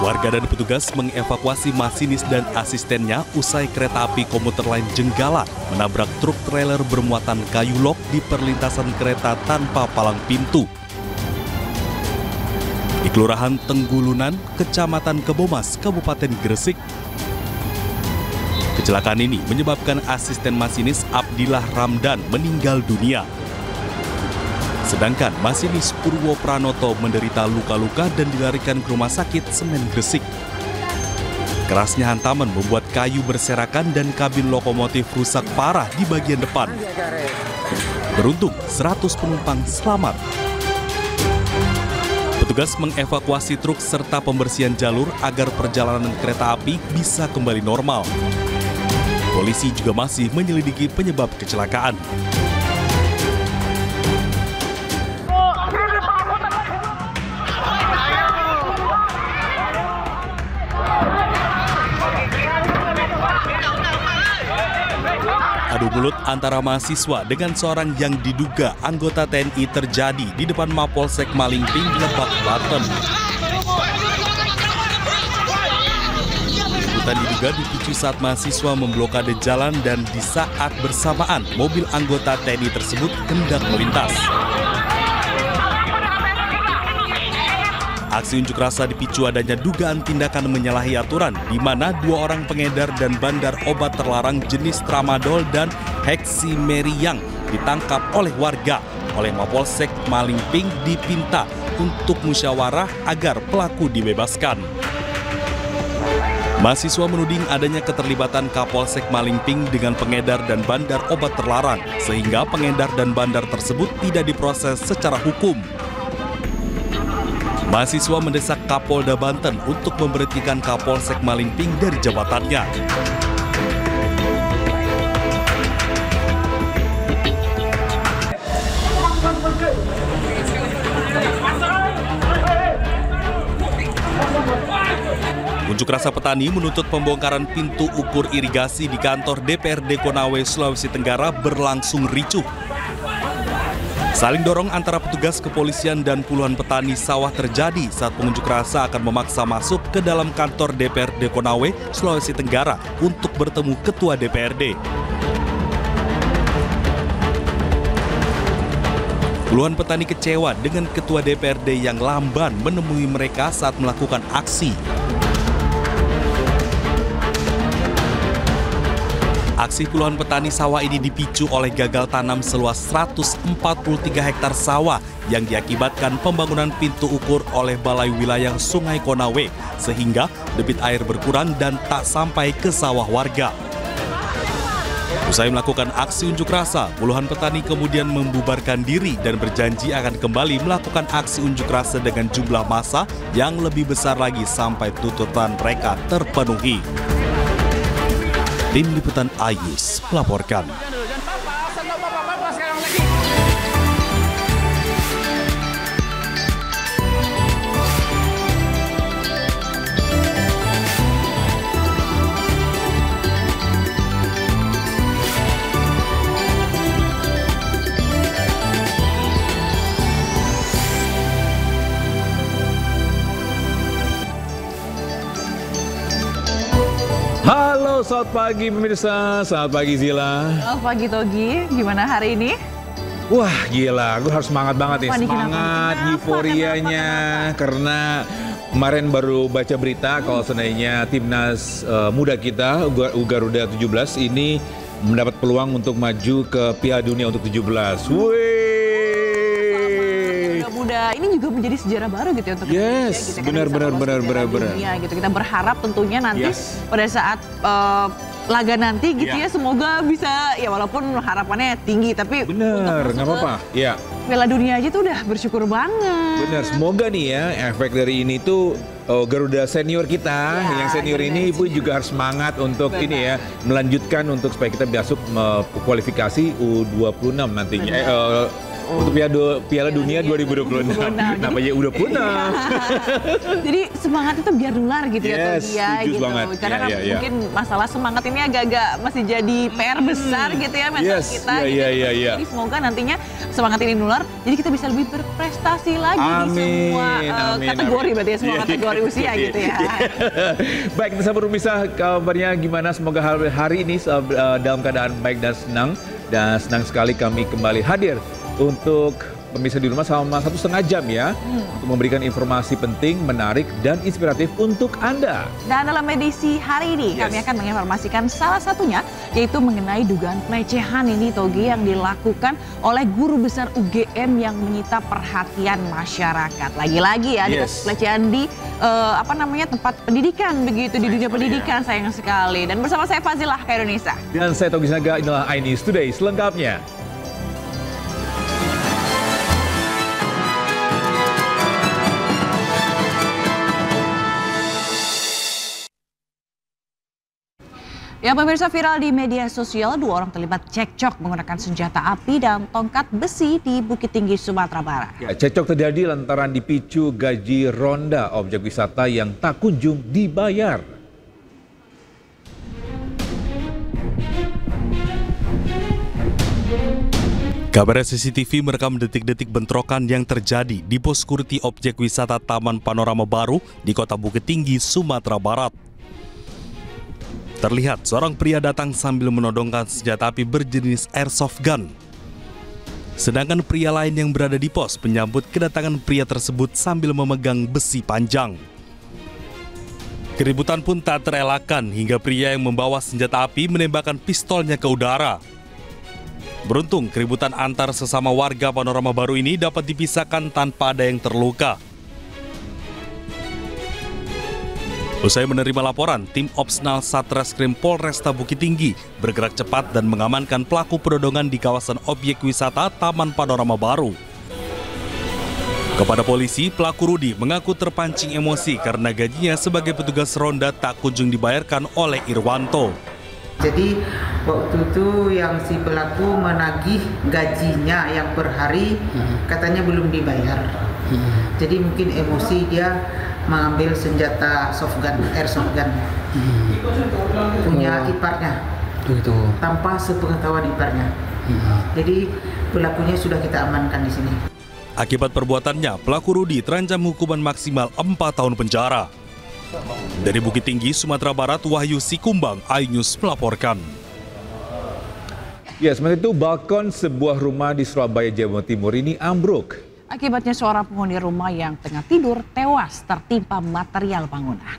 Warga dan petugas mengevakuasi masinis dan asistennya usai kereta api komuter lain Jenggala menabrak truk trailer bermuatan kayu lok di perlintasan kereta tanpa palang pintu. Di Kelurahan Tenggulunan, Kecamatan Kebomas, Kabupaten Gresik. Kecelakaan ini menyebabkan asisten masinis Abdillah Ramdan meninggal dunia. Sedangkan masinis Purwo Pranoto menderita luka-luka dan dilarikan ke rumah sakit Senen Gresik. Kerasnya hantaman membuat kayu berserakan dan kabin lokomotif rusak parah di bagian depan. Beruntung 100 penumpang selamat. Petugas mengevakuasi truk serta pembersihan jalur agar perjalanan kereta api bisa kembali normal. Polisi juga masih menyelidiki penyebab kecelakaan. Adu mulut antara mahasiswa dengan seorang yang diduga anggota TNI terjadi di depan Mapolsek Malingping, Lebak, Banten. Keributan diduga dipicu saat mahasiswa memblokade jalan dan di saat bersamaan mobil anggota TNI tersebut hendak melintas. Aksi unjuk rasa dipicu adanya dugaan tindakan menyalahi aturan di mana 2 orang pengedar dan bandar obat terlarang jenis tramadol dan heksimeriang ditangkap oleh warga. Oleh Mapolsek Malingping dipinta untuk musyawarah agar pelaku dibebaskan. Mahasiswa menuding adanya keterlibatan Kapolsek Malingping dengan pengedar dan bandar obat terlarang sehingga pengedar dan bandar tersebut tidak diproses secara hukum. Mahasiswa mendesak Kapolda Banten untuk memberhentikan Kapolsek Malingping dari jabatannya. Unjuk rasa petani menuntut pembongkaran pintu ukur irigasi di kantor DPRD Konawe, Sulawesi Tenggara berlangsung ricuh. Saling dorong antara petugas kepolisian dan puluhan petani sawah terjadi saat pengunjuk rasa akan memaksa masuk ke dalam kantor DPRD Konawe, Sulawesi Tenggara untuk bertemu Ketua DPRD. Puluhan petani kecewa dengan Ketua DPRD yang lamban menemui mereka saat melakukan aksi. Aksi puluhan petani sawah ini dipicu oleh gagal tanam seluas 143 hektar sawah yang diakibatkan pembangunan pintu ukur oleh Balai Wilayah Sungai Konawe, sehingga debit air berkurang dan tak sampai ke sawah warga. Usai melakukan aksi unjuk rasa, puluhan petani kemudian membubarkan diri dan berjanji akan kembali melakukan aksi unjuk rasa dengan jumlah massa yang lebih besar lagi sampai tuntutan mereka terpenuhi. Tim Liputan Ayus melaporkan. Halo, selamat pagi pemirsa, selamat pagi Zila. Selamat pagi Togi, gimana hari ini? Wah gila, gue harus semangat banget nih, semangat euforianya. Karena kemarin baru baca berita kalau seandainya timnas muda kita, Garuda 17 ini mendapat peluang untuk maju ke Piala Dunia untuk 17. Wih. Muda ini juga menjadi sejarah baru gitu ya untuk Indonesia gitu. Benar. Gitu. Kita berharap tentunya nanti pada saat laga nanti gitu ya semoga bisa ya walaupun harapannya tinggi tapi bener nggak apa-apa ya. Piala Dunia aja tuh udah bersyukur banget. Bener, semoga nih ya efek dari ini tuh Garuda senior kita yang senior ini pun juga harus semangat untuk ini ya melanjutkan untuk supaya kita masuk kualifikasi U26 nantinya Untuk Piala Dunia 2026. Namanya udah punah. Jadi semangat itu biar nular gitu ya Yes, Togi ya setuju gitu. banget. Karena Ya, ya, ya. mungkin masalah semangat ini agak-agak masih jadi PR besar gitu ya mental Yes, kita. ya, gitu. ya, ya, ya. Jadi semoga nantinya semangat ini nular, jadi kita bisa lebih berprestasi lagi di semua kategori berarti ya, semua kategori usia gitu ya. Baik, kita sahabat pemirsa, kabarnya gimana? Semoga hari ini dalam keadaan baik dan senang sekali kami kembali hadir untuk pemirsa di rumah selama 1,5 jam ya, untuk memberikan informasi penting, menarik, dan inspiratif untuk Anda. Dan dalam edisi hari ini kami akan menginformasikan salah satunya, yaitu mengenai dugaan pelecehan ini Togi yang dilakukan oleh guru besar UGM yang menyita perhatian masyarakat. Lagi-lagi ya, pelecehan di tempat pendidikan begitu, di dunia pendidikan, sayang sekali. Dan bersama saya Fazilah Khairunisa. Dan saya Togi Sinaga, inilah iNews Today selengkapnya. Ya pemirsa, viral di media sosial, 2 orang terlibat cekcok menggunakan senjata api dan tongkat besi di Bukit Tinggi, Sumatera Barat. Ya, cekcok terjadi lantaran dipicu gaji ronda objek wisata yang tak kunjung dibayar. Kamera CCTV merekam detik-detik bentrokan yang terjadi di pos security objek wisata Taman Panorama Baru di Kota Bukit Tinggi, Sumatera Barat. Terlihat seorang pria datang sambil menodongkan senjata api berjenis airsoft gun. Sedangkan pria lain yang berada di pos menyambut kedatangan pria tersebut sambil memegang besi panjang. Keributan pun tak terelakkan hingga pria yang membawa senjata api menembakkan pistolnya ke udara. Beruntung keributan antar sesama warga Panorama Baru ini dapat dipisahkan tanpa ada yang terluka. Usai menerima laporan, tim Opsnal Satreskrim Polresta Bukit Tinggi bergerak cepat dan mengamankan pelaku penodongan di kawasan objek wisata Taman Panorama Baru. Kepada polisi, pelaku Rudi mengaku terpancing emosi karena gajinya sebagai petugas ronda tak kunjung dibayarkan oleh Irwanto. Jadi waktu itu yang si pelaku menagih gajinya yang per hari katanya belum dibayar. Jadi mungkin emosi dia mengambil senjata airsoft gun punya iparnya tanpa sepengetahuan iparnya. Jadi pelakunya sudah kita amankan di sini. Akibat perbuatannya, pelaku Rudi terancam hukuman maksimal 4 tahun penjara. Dari Bukit Tinggi, Sumatera Barat, Wahyu Sikumbang, iNews melaporkan. Ya, sementara itu balkon sebuah rumah di Surabaya, Jawa Timur ini ambruk. Akibatnya seorang penghuni rumah yang tengah tidur tewas tertimpa material bangunan.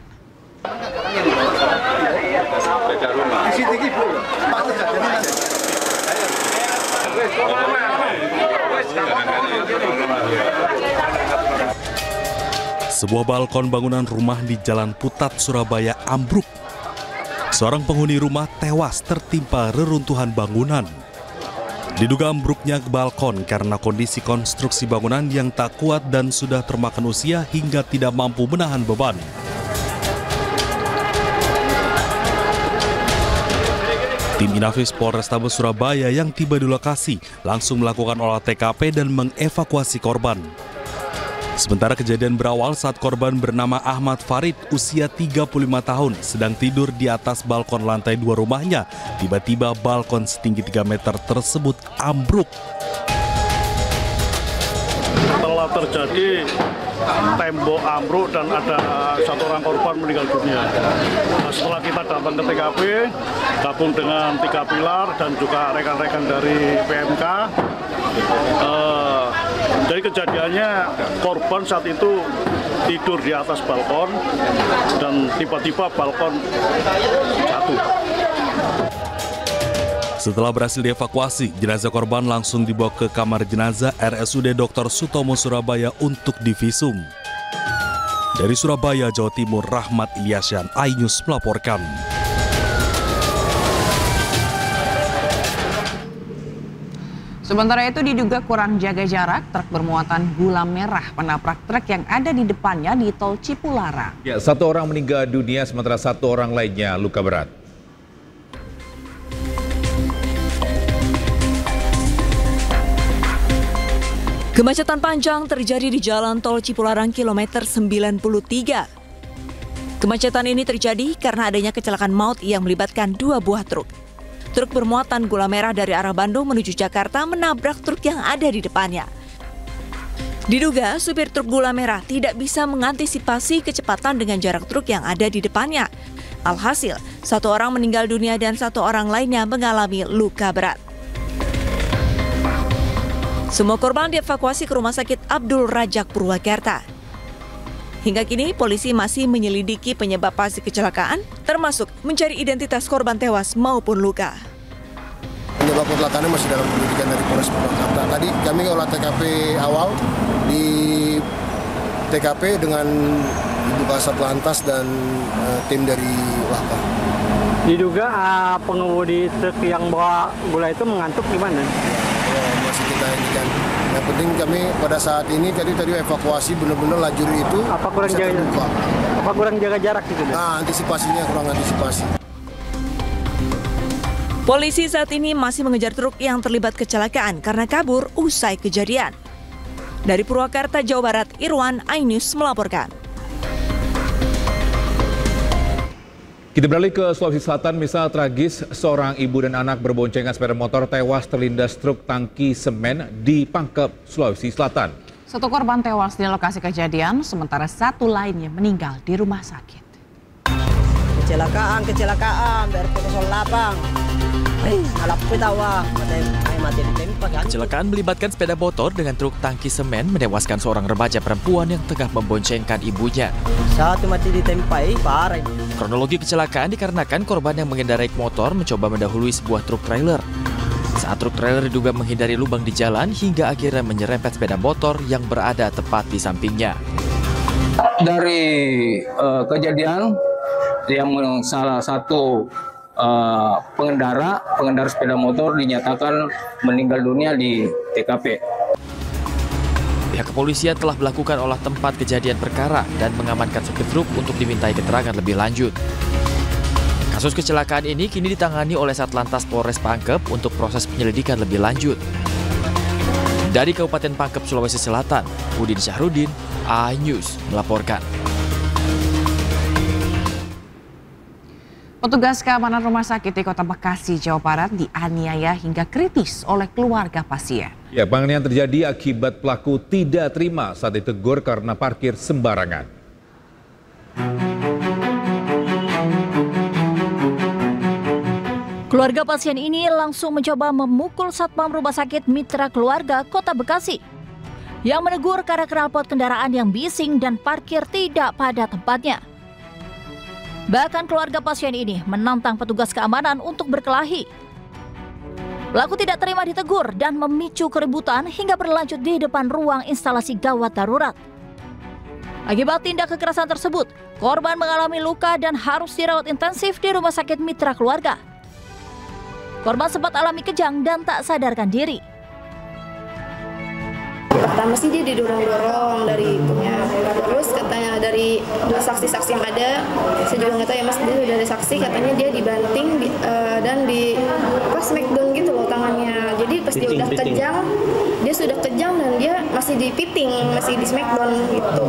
Sebuah balkon bangunan rumah di Jalan Putat, Surabaya ambruk. Seorang penghuni rumah tewas tertimpa reruntuhan bangunan. Diduga ambruknya balkon karena kondisi konstruksi bangunan yang tak kuat dan sudah termakan usia hingga tidak mampu menahan beban. Tim Inafis Polrestabes Surabaya yang tiba di lokasi langsung melakukan olah TKP dan mengevakuasi korban. Sementara kejadian berawal saat korban bernama Ahmad Farid, usia 35 tahun, sedang tidur di atas balkon lantai 2 rumahnya. Tiba-tiba balkon setinggi 3 meter tersebut ambruk. Setelah terjadi tembok ambruk dan ada 1 orang korban meninggal dunia. Setelah kita datang ke TKP, gabung dengan 3 pilar dan juga rekan-rekan dari PMK, jadi kejadiannya korban saat itu tidur di atas balkon dan tiba-tiba balkon jatuh. Setelah berhasil dievakuasi, jenazah korban langsung dibawa ke kamar jenazah RSUD Dr. Sutomo Surabaya untuk divisum. Dari Surabaya, Jawa Timur, Rahmat Ilyasyan, iNews melaporkan. Sementara itu diduga kurang jaga jarak, truk bermuatan gula merah menabrak truk yang ada di depannya di Tol Cipularang. Ya, 1 orang meninggal dunia sementara 1 orang lainnya luka berat. Kemacetan panjang terjadi di Jalan Tol Cipularang kilometer 93. Kemacetan ini terjadi karena adanya kecelakaan maut yang melibatkan 2 buah truk. Truk bermuatan gula merah dari arah Bandung menuju Jakarta menabrak truk yang ada di depannya. Diduga supir truk gula merah tidak bisa mengantisipasi kecepatan dengan jarak truk yang ada di depannya. Alhasil, 1 orang meninggal dunia dan 1 orang lainnya mengalami luka berat. Semua korban dievakuasi ke Rumah Sakit Abdul Rajak Purwakarta. Hingga kini, polisi masih menyelidiki penyebab pasti kecelakaan, termasuk mencari identitas korban tewas maupun luka. Penyebab kecelakaannya masih dalam penyelidikan dari Polres Purwakarta. Tadi kami olah TKP awal di TKP dengan Ibu Kasat Lantas dan tim dari Laka. Diduga pengemudi truk yang bawa gula itu mengantuk gimana? Masih kita indikan. Yang penting kami pada saat ini tadi evakuasi benar-benar lajur itu kurang jaga jarak gitu. Nah, antisipasinya kurang antisipasi. Polisi saat ini masih mengejar truk yang terlibat kecelakaan karena kabur usai kejadian. Dari Purwakarta, Jawa Barat, Irwan iNews melaporkan. Kita beralih ke Sulawesi Selatan, misal tragis seorang ibu dan anak berboncengan sepeda motor tewas terlindas truk tangki semen di Pangkep, Sulawesi Selatan. 1 korban tewas di lokasi kejadian, sementara 1 lainnya meninggal di rumah sakit. Kecelakaan dari Pukul 8. Kecelakaan melibatkan sepeda motor dengan truk tangki semen menewaskan seorang remaja perempuan yang tengah memboncengkan ibunya. Satu mati ditempai, parah. Kronologi kecelakaan dikarenakan korban yang mengendarai motor mencoba mendahului sebuah truk trailer. Saat truk trailer diduga menghindari lubang di jalan hingga akhirnya menyerempet sepeda motor yang berada tepat di sampingnya. Dari kejadian yang salah satu pengendara sepeda motor dinyatakan meninggal dunia di TKP. Pihak kepolisian telah melakukan olah tempat kejadian perkara dan mengamankan supir truk untuk dimintai keterangan lebih lanjut. Kasus kecelakaan ini kini ditangani oleh Satlantas Polres Pangkep untuk proses penyelidikan lebih lanjut. Dari Kabupaten Pangkep, Sulawesi Selatan, Udin Syahrudin, iNews melaporkan. Petugas keamanan rumah sakit di Kota Bekasi, Jawa Barat dianiaya hingga kritis oleh keluarga pasien. Ya, penganiayaan terjadi akibat pelaku tidak terima saat ditegur karena parkir sembarangan. Keluarga pasien ini langsung mencoba memukul satpam rumah sakit Mitra Keluarga Kota Bekasi yang menegur karena knalpot kendaraan yang bising dan parkir tidak pada tempatnya. Bahkan keluarga pasien ini menantang petugas keamanan untuk berkelahi. Pelaku tidak terima ditegur dan memicu keributan hingga berlanjut di depan ruang instalasi gawat darurat. Akibat tindak kekerasan tersebut, korban mengalami luka dan harus dirawat intensif di rumah sakit Mitra Keluarga. Korban sempat alami kejang dan tak sadarkan diri. Pertama sih dia didorong-dorong dari itunya, terus katanya dari saksi-saksi yang ada, saya juga nggak tahu ya mas, dia dari saksi katanya dia dibanting dan di smackdown gitu loh tangannya. Jadi pas dia udah kejang, dia sudah kejang dan dia masih dipiting, masih di smackdown gitu.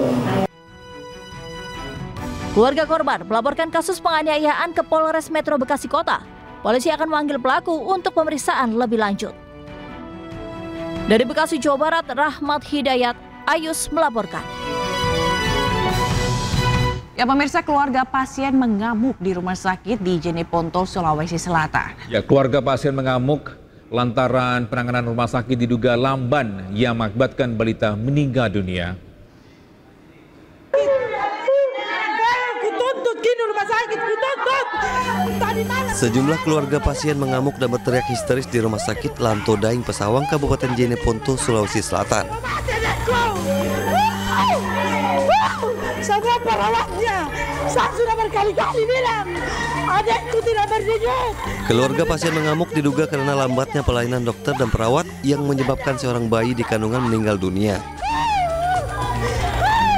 Keluarga korban melaporkan kasus penganiayaan ke Polres Metro Bekasi Kota. Polisi akan memanggil pelaku untuk pemeriksaan lebih lanjut. Dari Bekasi, Jawa Barat, Rahmat Hidayat, iNews melaporkan. Ya pemirsa, keluarga pasien mengamuk di rumah sakit di Jeneponto, Sulawesi Selatan. Ya, keluarga pasien mengamuk lantaran penanganan rumah sakit diduga lamban yang mengakibatkan balita meninggal dunia. Sejumlah keluarga pasien mengamuk dan berteriak histeris di Rumah Sakit Lanto Daeng Pesawang, Kabupaten Jeneponto, Sulawesi Selatan. Semua perawatnya, saya sudah berkali-kali bilang, adikku tidak berdiri. Keluarga pasien mengamuk diduga karena lambatnya pelayanan dokter dan perawat yang menyebabkan seorang bayi di kandungan meninggal dunia.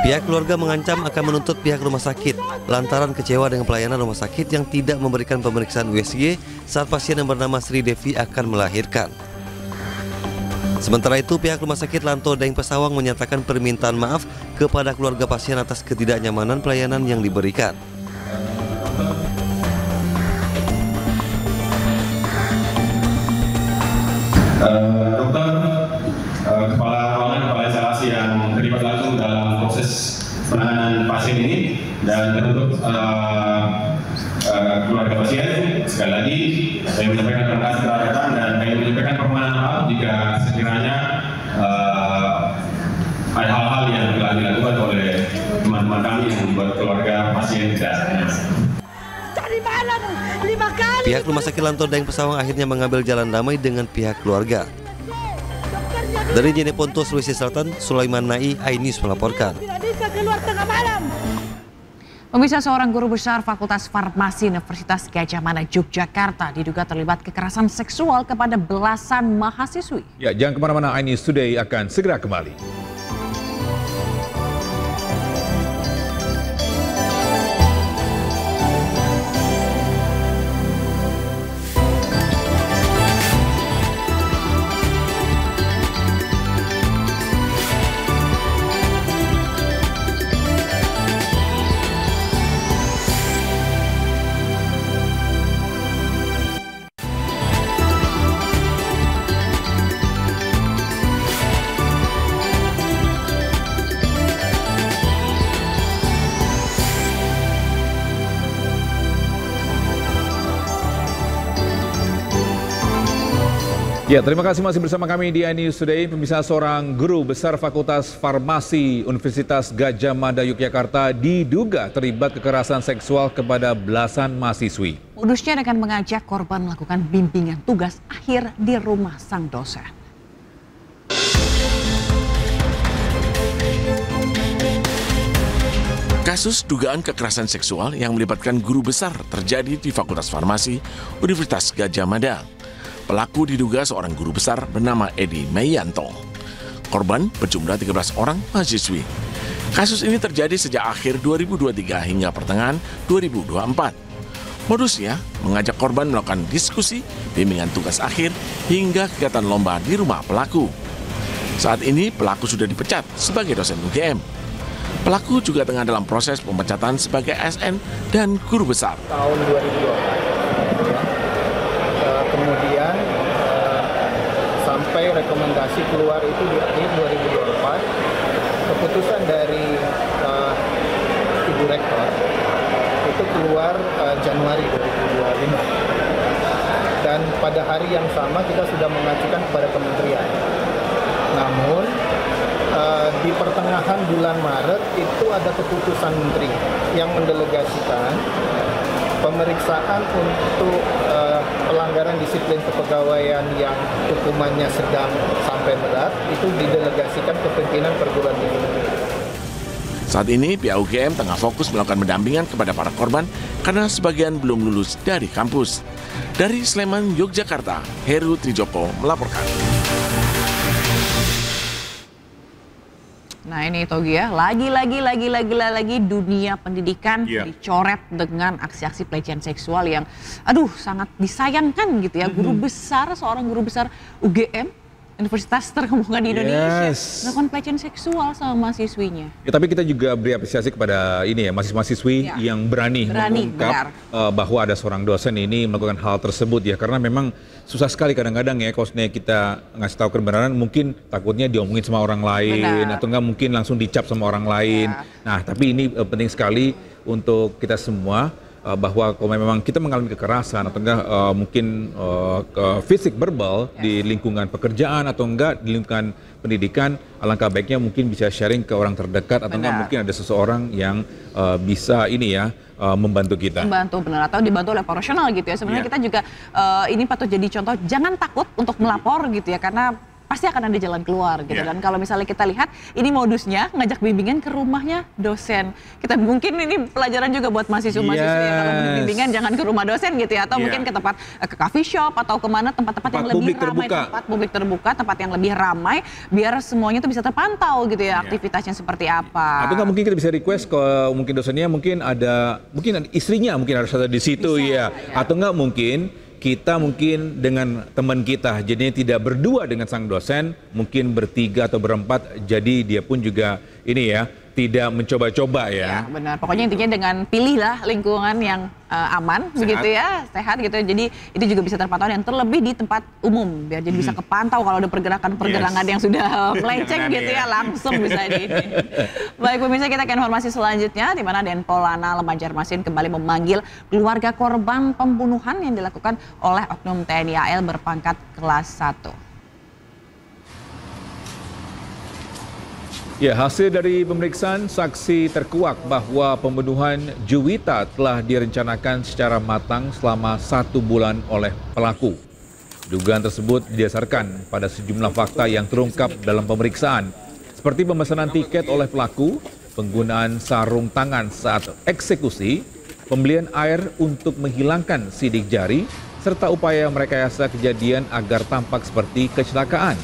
Pihak keluarga mengancam akan menuntut pihak rumah sakit lantaran kecewa dengan pelayanan rumah sakit yang tidak memberikan pemeriksaan USG saat pasien yang bernama Sri Devi akan melahirkan. Sementara itu, pihak Rumah Sakit Lanto Daeng Pesawang menyatakan permintaan maaf kepada keluarga pasien atas ketidaknyamanan pelayanan yang diberikan. Dokter, kepala ruangan, kepala instalasi yang terlibat langsung dalam proses penanganan pasien ini, dan untuk keluarga pasien, sekali lagi saya menyampaikan terima kasih telah datang, dan saya menyampaikan permohonan maaf jika sekiranya ada hal-hal yang telah dilakukan oleh teman-teman kami yang membuat keluarga pasien tidak nyaman. Pihak Rumah Sakit Lanto Daeng Pesawang akhirnya mengambil jalan damai dengan pihak keluarga. Dari Jeneponto, Sulawesi Selatan, Sulaiman Nai, iNews melaporkan. Pemirsa, seorang guru besar Fakultas Farmasi Universitas Gadjah Mada Yogyakarta diduga terlibat kekerasan seksual kepada belasan mahasiswi. Ya, jangan kemana-mana, iNews Today akan segera kembali. Ya, terima kasih masih bersama kami di iNews Today. Pemirsa, seorang guru besar Fakultas Farmasi Universitas Gadjah Mada Yogyakarta diduga terlibat kekerasan seksual kepada belasan mahasiswi. Modusnya dengan mengajak korban melakukan bimbingan tugas akhir di rumah sang dosen. Kasus dugaan kekerasan seksual yang melibatkan guru besar terjadi di Fakultas Farmasi Universitas Gadjah Mada. Pelaku diduga seorang guru besar bernama Edi Meyanto. Korban berjumlah 13 orang mahasiswi. Kasus ini terjadi sejak akhir 2023 hingga pertengahan 2024. Modusnya mengajak korban melakukan diskusi, bimbingan tugas akhir, hingga kegiatan lomba di rumah pelaku. Saat ini pelaku sudah dipecat sebagai dosen UGM. Pelaku juga tengah dalam proses pemecatan sebagai ASN dan guru besar. Tahun 2024. Kemudian sampai rekomendasi keluar itu di akhir 2024, keputusan dari Ibu Rektor itu keluar Januari 2025. Dan pada hari yang sama kita sudah mengajukan kepada kementerian. Namun di pertengahan bulan Maret itu ada keputusan menteri yang mendelegasikan pemeriksaan untuk pelanggaran disiplin kepegawaian yang hukumannya sedang sampai berat itu didelegasikan ke pimpinan perguruan tinggi negeri. Saat ini pihak UGM tengah fokus melakukan pendampingan kepada para korban karena sebagian belum lulus dari kampus. Dari Sleman, Yogyakarta, Heru Trijoko melaporkan. Nah ini Togi ya, lagi dunia pendidikan dicoret dengan aksi-aksi pelecehan seksual yang sangat disayangkan gitu ya. Guru besar, seorang guru besar UGM, universitas terkemuka di Indonesia, melakukan pelecehan seksual sama mahasiswinya. Ya, tapi kita juga beri apresiasi kepada ini ya, mahasiswi yang berani mengungkap bahwa ada seorang dosen ini melakukan hal tersebut ya, karena memang susah sekali kadang-kadang ya kalau kita ngasih tahu kebenaran, mungkin takutnya diomongin sama orang lain atau enggak mungkin langsung dicap sama orang lain. Nah, tapi ini penting sekali untuk kita semua bahwa kalau memang kita mengalami kekerasan atau enggak mungkin fisik verbal di lingkungan pekerjaan atau enggak di lingkungan pendidikan, alangkah baiknya mungkin bisa sharing ke orang terdekat atau enggak mungkin ada seseorang yang bisa membantu kita. Membantu atau dibantu oleh profesional gitu ya. Sebenarnya kita juga ini patut jadi contoh, jangan takut untuk melapor gitu ya, karena pasti akan ada jalan keluar gitu. Dan kalau misalnya kita lihat ini modusnya ngajak bimbingan ke rumahnya dosen. Kita mungkin ini pelajaran juga buat mahasiswa-mahasiswa ya, kalau bimbingan jangan ke rumah dosen gitu ya, atau mungkin ke tempat ke coffee shop atau kemana tempat-tempat yang lebih ramai, tempat publik terbuka, tempat yang lebih ramai, biar semuanya tuh bisa terpantau gitu ya, aktivitasnya seperti apa. Atau nggak mungkin kita bisa request ke mungkin dosennya, mungkin ada istrinya mungkin harus ada di situ atau nggak mungkin kita mungkin dengan teman kita, jadinya tidak berdua dengan sang dosen, mungkin bertiga atau berempat, jadi dia pun juga ini ya, tidak mencoba-coba ya. Ya benar, pokoknya intinya dengan pilihlah lingkungan yang aman, sehat. Begitu ya, sehat gitu. Jadi itu juga bisa terpantau dan terlebih di tempat umum, biar jadi bisa kepantau kalau ada pergerakan-pergerakan yang sudah melenceng gitu ya, langsung bisa di ini. Baik pemirsa, kita ke informasi selanjutnya, di mana Denpol Lanal Banjarmasin kembali memanggil keluarga korban pembunuhan yang dilakukan oleh oknum TNI AL berpangkat kelas 1. Ya, hasil dari pemeriksaan saksi terkuak bahwa pembunuhan Juwita telah direncanakan secara matang selama 1 bulan oleh pelaku. Dugaan tersebut didasarkan pada sejumlah fakta yang terungkap dalam pemeriksaan, seperti pemesanan tiket oleh pelaku, penggunaan sarung tangan saat eksekusi, pembelian air untuk menghilangkan sidik jari, serta upaya merekayasa kejadian agar tampak seperti kecelakaan.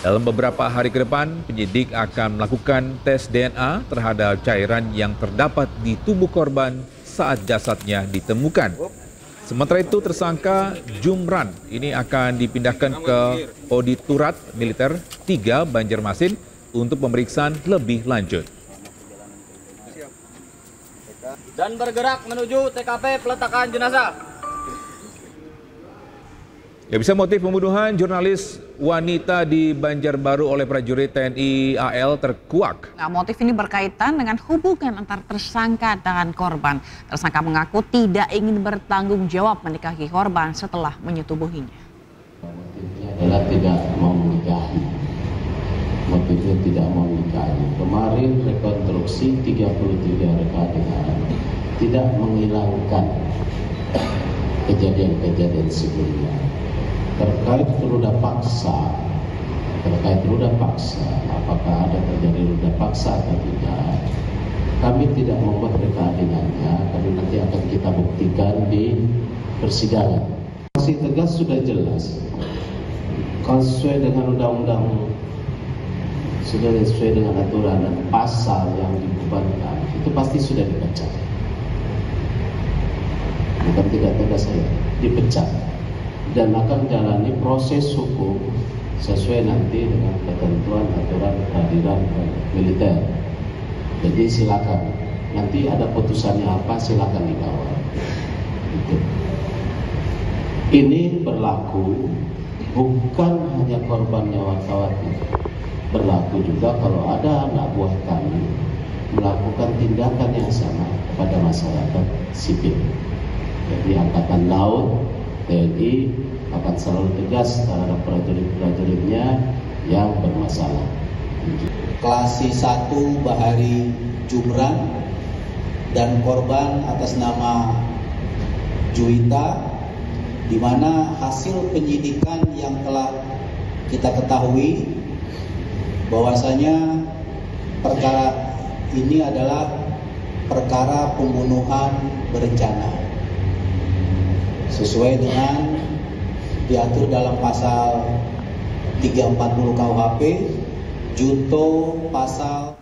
Dalam beberapa hari ke depan, penyidik akan melakukan tes DNA terhadap cairan yang terdapat di tubuh korban saat jasadnya ditemukan. Sementara itu, tersangka Jumran ini akan dipindahkan ke Auditorat Militer 3 Banjarmasin untuk pemeriksaan lebih lanjut. Dan bergerak menuju TKP peletakan jenazah. Ya, bisa motif pembunuhan jurnalis wanita di Banjarbaru oleh prajurit TNI AL terkuak. Nah, motif ini berkaitan dengan hubungan antar tersangka dengan korban. Tersangka mengaku tidak ingin bertanggung jawab menikahi korban setelah menyetubuhinya. Motifnya adalah tidak mau menikahi. Motifnya tidak mau menikahi. Kemarin rekonstruksi 33 rekan adegan tidak menghilangkan kejadian-kejadian sebelumnya. Terkait ruda paksa, apakah ada terjadi ruda paksa atau tidak, kami tidak membuat reka adegannya, tapi nanti akan kita buktikan di persidangan. Sanksi tegas sudah jelas, kalau sesuai dengan undang-undang, sudah sesuai dengan aturan dan pasal yang dibebankan, itu pasti sudah dipecat. Bukan tidak tegas saya, dipecat. Dan akan jalani proses hukum sesuai nanti dengan ketentuan aturan peradilan militer. Jadi silakan, nanti ada putusannya apa silakan dikawal. Gitu. Ini berlaku bukan hanya korbannya wartawati, berlaku juga kalau ada anak buah kami melakukan tindakan yang sama kepada masyarakat sipil. Jadi Angkatan Laut, TNI akan selalu tegas terhadap prajurit-prajuritnya yang bermasalah. Klasi 1 Bahari Jumran dan korban atas nama Juwita, di mana hasil penyidikan yang telah kita ketahui bahwasanya perkara ini adalah perkara pembunuhan berencana sesuai dengan diatur dalam pasal 340 KUHP junto pasal.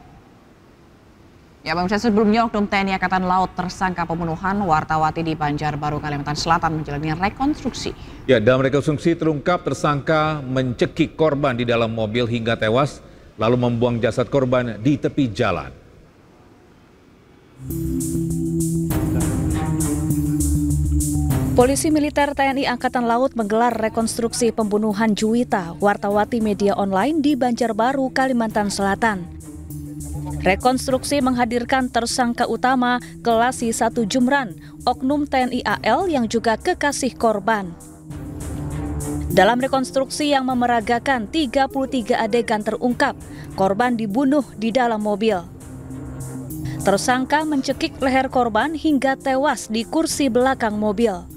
Ya, pemirsa, sebelumnya oknum TNI Angkatan Laut tersangka pembunuhan wartawati di Banjarbaru, Kalimantan Selatan menjalani rekonstruksi. Ya, dalam rekonstruksi terungkap tersangka mencekik korban di dalam mobil hingga tewas, lalu membuang jasad korban di tepi jalan. Polisi militer TNI Angkatan Laut menggelar rekonstruksi pembunuhan Juwita, wartawati media online di Banjarbaru, Kalimantan Selatan. Rekonstruksi menghadirkan tersangka utama Klasi 1 Jumran, oknum TNI AL yang juga kekasih korban. Dalam rekonstruksi yang memeragakan 33 adegan terungkap, korban dibunuh di dalam mobil. Tersangka mencekik leher korban hingga tewas di kursi belakang mobil.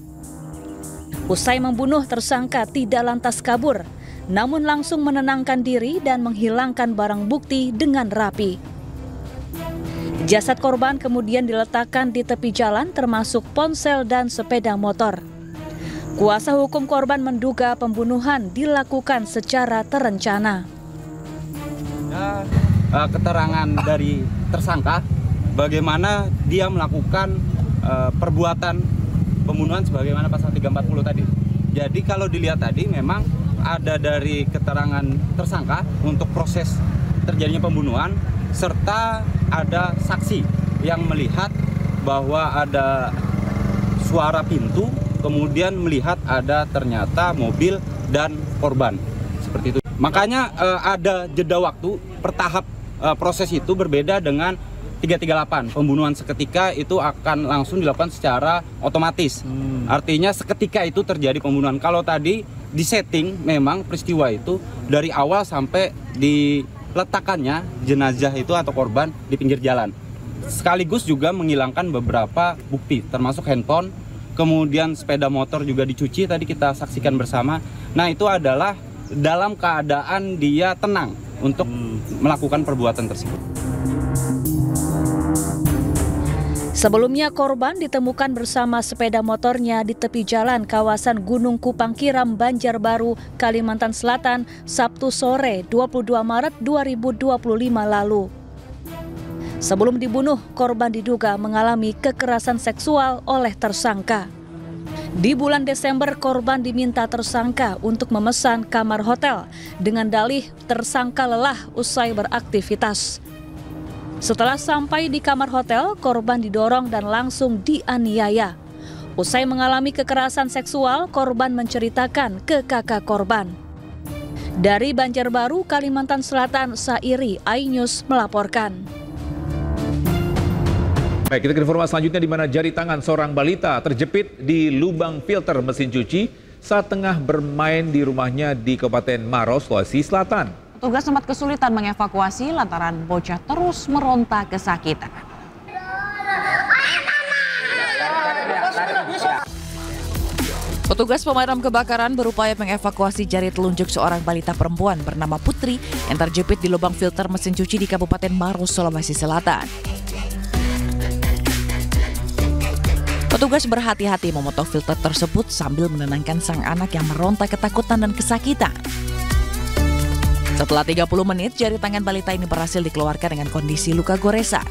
Usai membunuh, tersangka tidak lantas kabur, namun langsung menenangkan diri dan menghilangkan barang bukti dengan rapi. Jasad korban kemudian diletakkan di tepi jalan termasuk ponsel dan sepeda motor. Kuasa hukum korban menduga pembunuhan dilakukan secara terencana. Keterangan dari tersangka bagaimana dia melakukan perbuatan pembunuhan sebagaimana pasal 340 tadi. Jadi kalau dilihat tadi memang ada dari keterangan tersangka untuk proses terjadinya pembunuhan, serta ada saksi yang melihat bahwa ada suara pintu, kemudian melihat ada ternyata mobil dan korban, seperti itu. Makanya ada jeda waktu bertahap, proses itu berbeda dengan 338. Pembunuhan seketika itu akan langsung dilakukan secara otomatis. Artinya seketika itu terjadi pembunuhan. Kalau tadi disetting memang peristiwa itu dari awal sampai diletakkannya jenazah itu atau korban di pinggir jalan. Sekaligus juga menghilangkan beberapa bukti, termasuk handphone, kemudian sepeda motor juga dicuci, tadi kita saksikan bersama. Nah, itu adalah dalam keadaan dia tenang untuk melakukan perbuatan tersebut. Sebelumnya korban ditemukan bersama sepeda motornya di tepi jalan kawasan Gunung Kupang Kiram, Banjarbaru, Kalimantan Selatan, Sabtu sore 22 Maret 2025 lalu. Sebelum dibunuh, korban diduga mengalami kekerasan seksual oleh tersangka. Di bulan Desember, korban diminta tersangka untuk memesan kamar hotel dengan dalih tersangka lelah usai beraktivitas. Setelah sampai di kamar hotel, korban didorong dan langsung dianiaya. Usai mengalami kekerasan seksual, korban menceritakan ke kakak korban. Dari Banjarbaru, Kalimantan Selatan, Sairi iNews melaporkan. Baik, kita ke informasi selanjutnya di mana jari tangan seorang balita terjepit di lubang filter mesin cuci saat tengah bermain di rumahnya di Kabupaten Maros, Sulawesi Selatan. Petugas sempat kesulitan mengevakuasi lantaran bocah terus meronta kesakitan. Petugas pemadam kebakaran berupaya mengevakuasi jari telunjuk seorang balita perempuan bernama Putri yang terjepit di lubang filter mesin cuci di Kabupaten Maros, Sulawesi Selatan. Petugas berhati-hati memotong filter tersebut sambil menenangkan sang anak yang meronta ketakutan dan kesakitan. Setelah 30 menit, jari tangan balita ini berhasil dikeluarkan dengan kondisi luka goresan.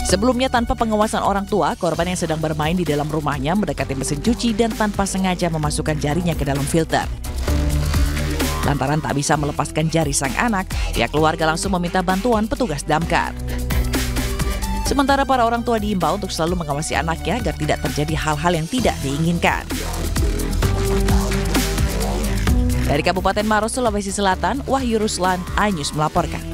Sebelumnya tanpa pengawasan orang tua, korban yang sedang bermain di dalam rumahnya mendekati mesin cuci dan tanpa sengaja memasukkan jarinya ke dalam filter. Lantaran tak bisa melepaskan jari sang anak, pihak keluarga langsung meminta bantuan petugas damkar. Sementara para orang tua diimbau untuk selalu mengawasi anaknya agar tidak terjadi hal-hal yang tidak diinginkan. Dari Kabupaten Maros, Sulawesi Selatan, Wahyu Ruslan, iNews melaporkan.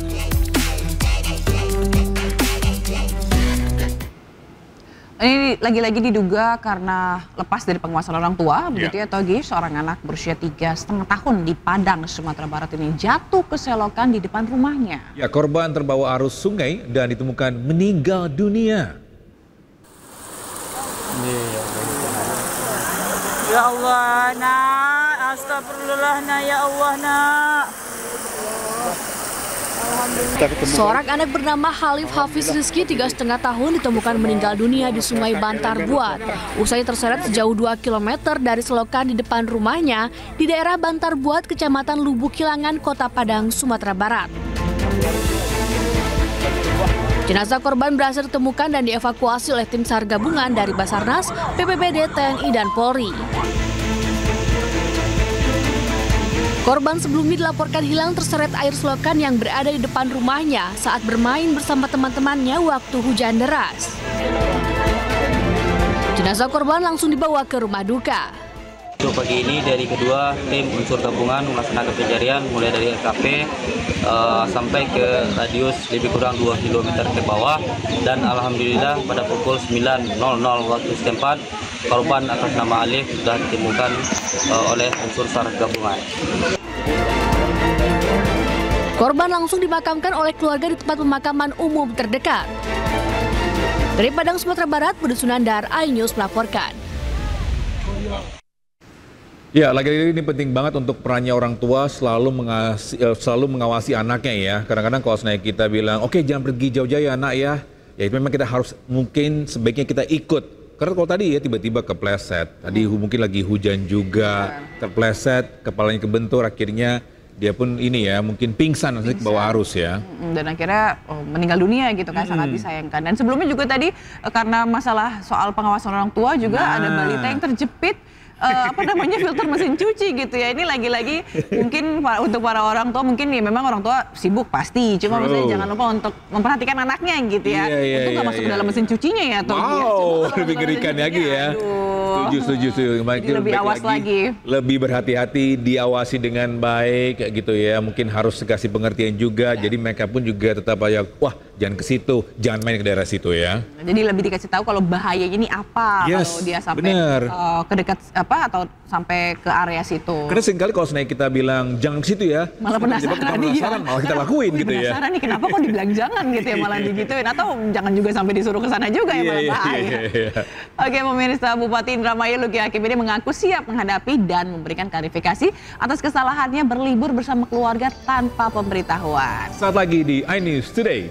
Ini lagi-lagi diduga karena lepas dari pengawasan orang tua, begitu ya Togi, seorang anak berusia 3,5 tahun di Padang, Sumatera Barat ini jatuh ke selokan di depan rumahnya. Ya, korban terbawa arus sungai dan ditemukan meninggal dunia. Ya Allah, nak, astagfirullah, nak, ya Allah, nak. Seorang anak bernama Halif Hafiz Rizky 3,5 tahun ditemukan meninggal dunia di Sungai Bantar Buat usai terseret sejauh 2 km dari selokan di depan rumahnya di daerah Bantar Buat, Kecamatan Lubuk Kilangan, Kota Padang, Sumatera Barat. Jenazah korban berhasil ditemukan dan dievakuasi oleh tim SAR gabungan dari Basarnas, BPBD, TNI, dan Polri. Korban sebelumnya dilaporkan hilang terseret air selokan yang berada di depan rumahnya saat bermain bersama teman-temannya waktu hujan deras. Jenazah korban langsung dibawa ke rumah duka. Untuk pagi ini dari kedua tim unsur gabungan melaksanakan pencarian mulai dari LKP sampai ke radius lebih kurang 2 km ke bawah, dan alhamdulillah pada pukul 9.00 waktu setempat korban atas nama Alif sudah ditemukan oleh unsur SAR gabungan. Korban langsung dimakamkan oleh keluarga di tempat pemakaman umum terdekat. Dari Padang, Sumatera Barat, Budi Sunandar, iNews melaporkan. Ya, lagi-lagi ini penting banget untuk perannya orang tua selalu mengawasi anaknya ya. Kadang-kadang kalau kita bilang, oke, jangan pergi jauh-jauh ya anak ya. Ya itu memang kita harus, mungkin sebaiknya kita ikut. Karena kalau tadi ya tiba-tiba kepleset, tadi mungkin lagi hujan juga, terpleset, kepalanya kebentur, akhirnya dia pun ini ya mungkin pingsan nanti ke bawah arus ya. Dan akhirnya meninggal dunia gitu kan, sangat disayangkan. Dan sebelumnya juga tadi karena masalah soal pengawasan orang tua juga ada balita yang terjepit filter mesin cuci gitu ya. Ini lagi-lagi mungkin untuk para orang tua mungkin ya memang orang tua sibuk pasti, cuma maksudnya jangan lupa untuk memperhatikan anaknya gitu ya. Untuk nggak masuk ke dalam mesin cucinya ya tuh. Lebih ngerikan lagi ya. Setuju. Lebih awas lagi. Lebih berhati-hati, diawasi dengan baik kayak gitu ya. Mungkin harus kasih pengertian juga. Jadi mereka pun juga tetap aja, wah jangan ke situ, jangan main ke daerah situ ya. Jadi lebih dikasih tahu kalau bahaya ini apa kalau dia sampai ke dekat atau sampai ke area situ. Karena seringkali kalau sebenarnya kita bilang jangan ke situ ya, malah penasaran, malah kita lakuin gitu ya. Penasaran nih kenapa kok dibilang jangan gitu ya, malah digituin, atau jangan juga sampai disuruh ke sana juga ya, malah bahaya. Oke pemirsa, Bupati Indramayu Luki Hakim ini mengaku siap menghadapi dan memberikan klarifikasi atas kesalahannya berlibur bersama keluarga tanpa pemberitahuan. Saat lagi di iNews Today.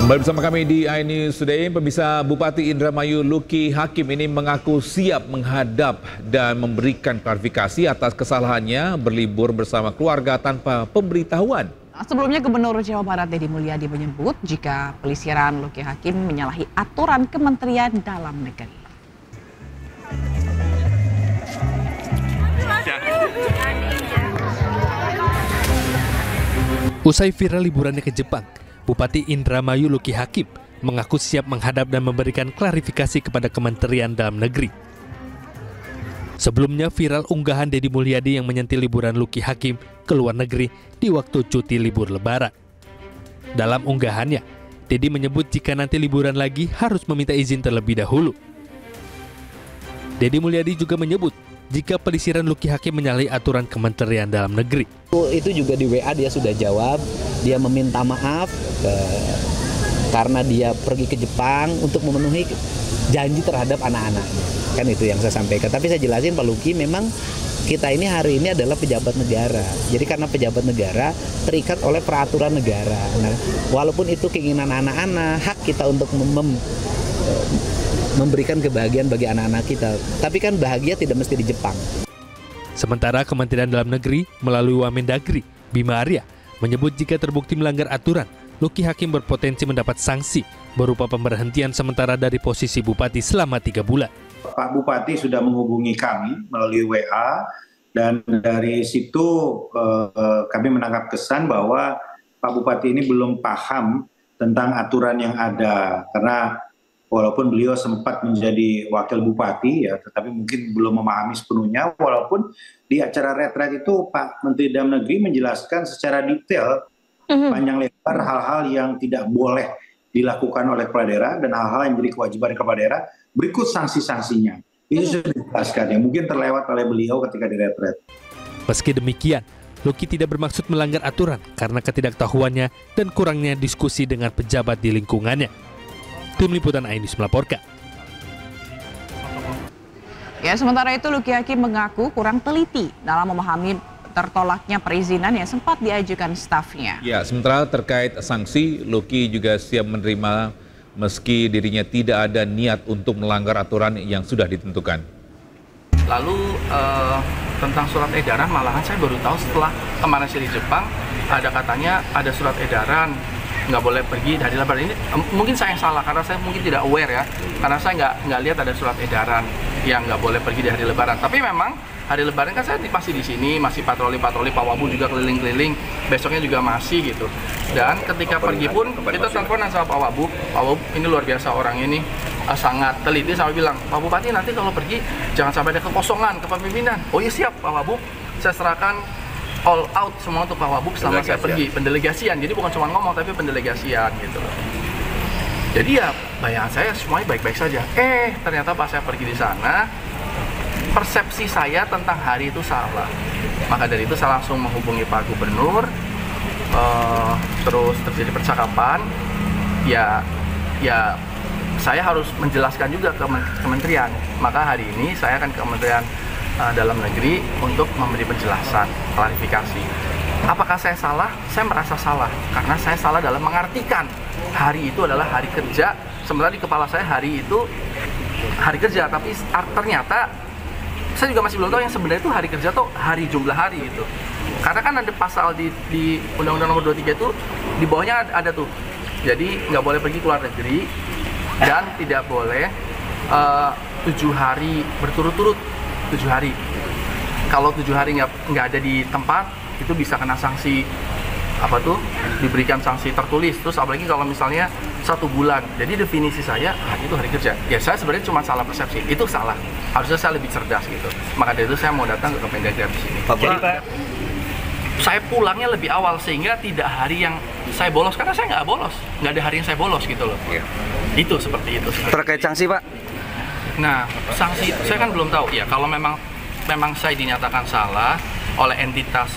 Kembali bersama kami di iNews Today. Pemirsa, Bupati Indramayu Luki Hakim ini mengaku siap menghadap dan memberikan klarifikasi atas kesalahannya berlibur bersama keluarga tanpa pemberitahuan. Sebelumnya Gubernur Jawa Barat Deddy Mulyadi menyebut jika pelisiran Luki Hakim menyalahi aturan Kementerian Dalam Negeri. Usai viral liburannya ke Jepang, Bupati Indramayu Luki Hakim mengaku siap menghadap dan memberikan klarifikasi kepada Kementerian Dalam Negeri. Sebelumnya viral unggahan Deddy Mulyadi yang menyentil liburan Luki Hakim ke luar negeri di waktu cuti libur Lebaran. Dalam unggahannya, Deddy menyebut jika nanti liburan lagi harus meminta izin terlebih dahulu. Deddy Mulyadi juga menyebut jika pelisiran Luki Hakim menyalahi aturan Kementerian Dalam Negeri. Itu juga di WA dia sudah jawab, dia meminta maaf karena dia pergi ke Jepang untuk memenuhi janji terhadap anak-anaknya. Kan itu yang saya sampaikan. Tapi saya jelasin Pak Luki, memang kita ini hari ini adalah pejabat negara. Jadi karena pejabat negara terikat oleh peraturan negara. Nah, walaupun itu keinginan anak-anak, hak kita untuk memberikan kebahagiaan bagi anak-anak kita. Tapi kan bahagia tidak mesti di Jepang. Sementara Kementerian Dalam Negeri melalui Wamendagri, Bima Arya, menyebut jika terbukti melanggar aturan, Luki Hakim berpotensi mendapat sanksi berupa pemberhentian sementara dari posisi Bupati selama 3 bulan. Pak Bupati sudah menghubungi kami melalui WA dan dari situ kami menangkap kesan bahwa Pak Bupati ini belum paham tentang aturan yang ada, karena walaupun beliau sempat menjadi wakil bupati ya, tetapi mungkin belum memahami sepenuhnya. Walaupun di acara retret itu Pak Menteri Dalam Negeri menjelaskan secara detail panjang lebar hal-hal yang tidak boleh dilakukan oleh kepala daerah dan hal-hal yang menjadi kewajiban kepala daerah, berikut sanksi-sanksinya. Itu sudah dijelaskan ya, mungkin terlewat oleh beliau ketika di retret. Meski demikian, Luki tidak bermaksud melanggar aturan karena ketidaktahuannya dan kurangnya diskusi dengan pejabat di lingkungannya. Tim Liputan iNews melaporkan. Ya, sementara itu Luki Hakim mengaku kurang teliti dalam memahami tertolaknya perizinan yang sempat diajukan stafnya. Ya, sementara terkait sanksi, Luki juga siap menerima meski dirinya tidak ada niat untuk melanggar aturan yang sudah ditentukan. Lalu tentang surat edaran, malahan saya baru tahu setelah kemarin saya di Jepang, ada katanya ada surat edaran nggak boleh pergi dari Lebaran ini. Mungkin saya yang salah karena saya mungkin tidak aware ya, karena saya nggak lihat ada surat edaran yang nggak boleh pergi di hari Lebaran. Tapi memang hari Lebaran kan saya masih di sini, masih patroli Pak Wabu juga keliling-keliling, besoknya juga masih gitu. Dan ketika pergi pun kita teleponan sama Pak Wabu ini luar biasa orang ini, sangat teliti, sampai bilang, Pak Bupati nanti kalau pergi jangan sampai ada kekosongan kepemimpinan. Oh iya siap Pak Wabu, saya serahkan all out semua untuk Pak Wabub selama saya pergi, pendelegasian. Jadi bukan cuma ngomong tapi pendelegasian gitu loh. Jadi ya bayangan saya semuanya baik-baik saja. Ternyata pas saya pergi di sana, persepsi saya tentang hari itu salah. Maka dari itu saya langsung menghubungi Pak Gubernur, terus terjadi percakapan. Ya saya harus menjelaskan juga ke kementerian. Maka hari ini saya akan ke Kementerian Dalam Negeri untuk memberi penjelasan, klarifikasi. Apakah saya salah? Saya merasa salah karena saya salah dalam mengartikan hari itu adalah hari kerja. Sementara di kepala saya hari itu hari kerja, tapi ternyata saya juga masih belum tahu yang sebenarnya itu hari kerja atau hari jumlah hari itu. Karena kan ada pasal di Undang-Undang Nomor 23 itu di bawahnya ada tuh. Jadi nggak boleh pergi ke luar negeri dan tidak boleh 7 hari berturut-turut. 7 hari. Kalau 7 hari nggak ada di tempat, itu bisa kena sanksi diberikan sanksi tertulis. Terus apalagi kalau misalnya 1 bulan. Jadi definisi saya hari itu hari kerja. Ya saya sebenarnya cuma salah persepsi. Itu salah. Harusnya saya lebih cerdas gitu. Maka dari itu saya mau datang ke Kemendagri di sini. Jadi Pak, saya pulangnya lebih awal sehingga tidak hari yang saya bolos, karena saya nggak bolos, nggak ada hari yang saya bolos gitu loh. Itu seperti itu. Terkait sanksi Pak? Nah, sanksi saya kan belum tahu ya. Kalau memang saya dinyatakan salah oleh entitas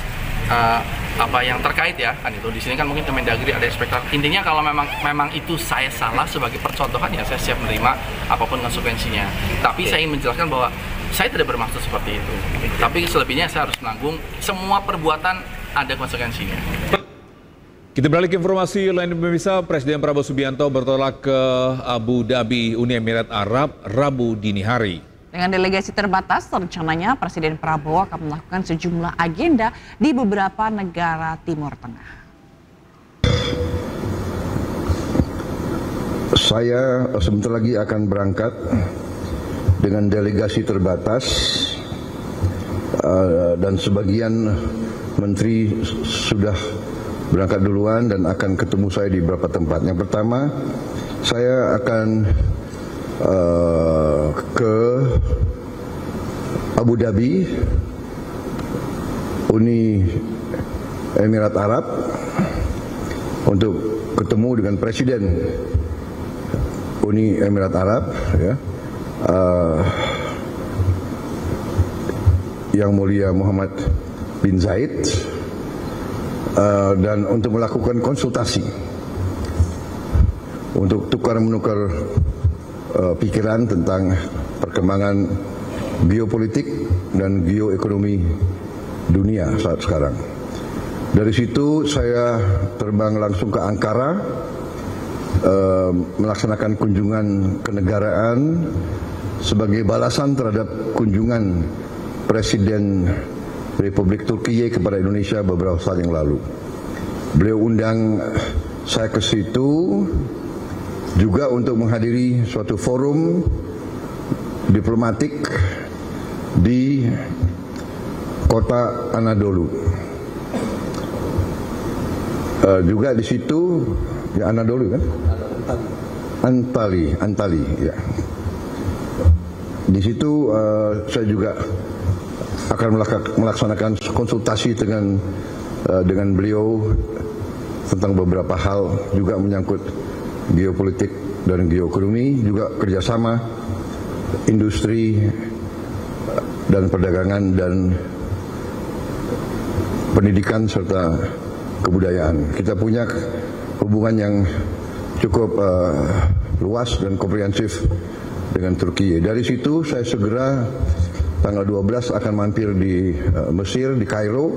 yang terkait ya, kan itu di sini kan mungkin Kemendagri ada inspektor. Intinya kalau memang itu saya salah sebagai percontohan ya saya siap menerima apapun konsekuensinya. Tapi saya ingin menjelaskan bahwa saya tidak bermaksud seperti itu. Tapi selebihnya saya harus menanggung semua perbuatan ada konsekuensinya. Kita beralih ke informasi lain pemirsa. Presiden Prabowo Subianto bertolak ke Abu Dhabi, Uni Emirat Arab, Rabu dini hari. Dengan delegasi terbatas, rencananya Presiden Prabowo akan melakukan sejumlah agenda di beberapa negara Timur Tengah. Saya sebentar lagi akan berangkat dengan delegasi terbatas dan sebagian menteri sudah berangkat duluan dan akan ketemu saya di beberapa tempat. Yang pertama, saya akan ke Abu Dhabi, Uni Emirat Arab, untuk ketemu dengan Presiden Uni Emirat Arab, ya, Yang Mulia Muhammad bin Zayed, dan untuk melakukan konsultasi untuk tukar-menukar pikiran tentang perkembangan geopolitik dan geoekonomi dunia saat sekarang. Dari situ saya terbang langsung ke Ankara, melaksanakan kunjungan kenegaraan sebagai balasan terhadap kunjungan Presiden Republik Turkiye kepada Indonesia beberapa saat yang lalu. Beliau undang saya ke situ juga untuk menghadiri suatu forum diplomatik di kota Anadolu. Juga di situ ya Anadolu kan? Antali ya. Di situ saya juga akan melaksanakan konsultasi dengan beliau tentang beberapa hal juga menyangkut geopolitik dan geoekonomi, juga kerjasama industri dan perdagangan dan pendidikan serta kebudayaan. Kita punya hubungan yang cukup luas dan komprehensif dengan Turki. Dari situ saya segera tanggal 12 akan mampir di Mesir, di Kairo.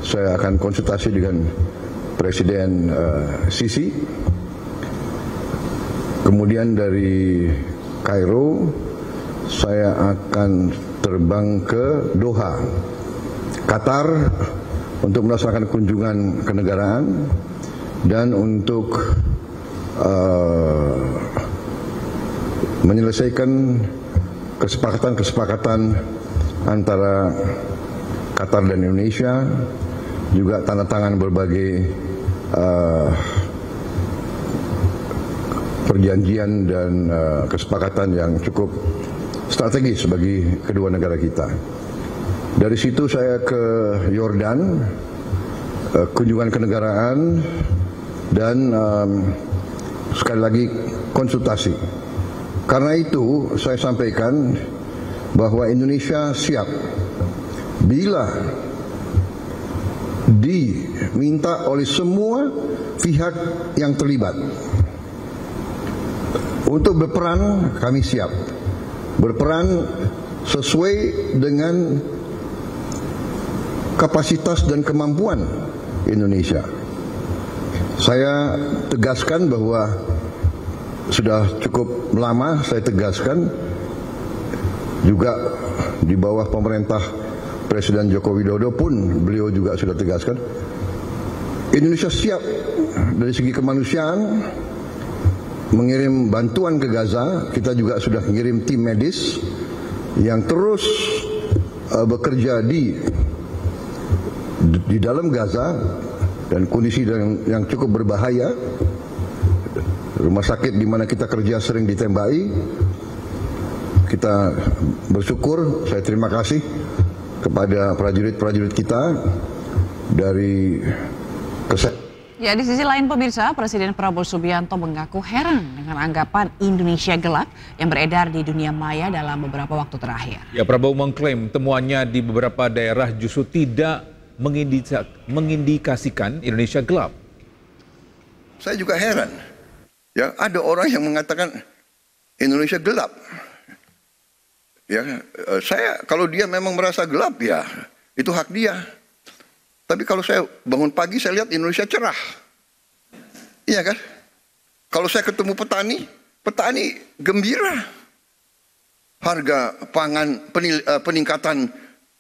Saya akan konsultasi dengan Presiden Sisi. Kemudian dari Kairo saya akan terbang ke Doha, Qatar, untuk melaksanakan kunjungan kenegaraan dan untuk menyelesaikan kesepakatan antara Qatar dan Indonesia, juga tanda tangan berbagai perjanjian dan kesepakatan yang cukup strategis bagi kedua negara kita. Dari situ saya ke Yordan, kunjungan kenegaraan, dan sekali lagi konsultasi. Karena itu saya sampaikan bahwa Indonesia siap bila diminta oleh semua pihak yang terlibat untuk berperan. Kami siap berperan sesuai dengan kapasitas dan kemampuan Indonesia. Saya tegaskan bahwa sudah cukup lama saya tegaskan juga di bawah pemerintah Presiden Joko Widodo pun beliau juga sudah tegaskan Indonesia siap dari segi kemanusiaan mengirim bantuan ke Gaza. Kita juga sudah mengirim tim medis yang terus bekerja di dalam Gaza dan kondisi yang cukup berbahaya. Rumah sakit di mana kita kerja sering ditembaki. Kita bersyukur, saya terima kasih kepada prajurit-prajurit kita dari Ya, di sisi lain pemirsa, Presiden Prabowo Subianto mengaku heran dengan anggapan Indonesia gelap yang beredar di dunia maya dalam beberapa waktu terakhir. Ya, Prabowo mengklaim temuannya di beberapa daerah justru tidak mengindikasikan Indonesia gelap. Saya juga heran. Ya, ada orang yang mengatakan Indonesia gelap. Ya, saya kalau dia memang merasa gelap ya itu hak dia. Tapi kalau saya bangun pagi saya lihat Indonesia cerah. Iya kan? Kalau saya ketemu petani gembira. Harga pangan, peningkatan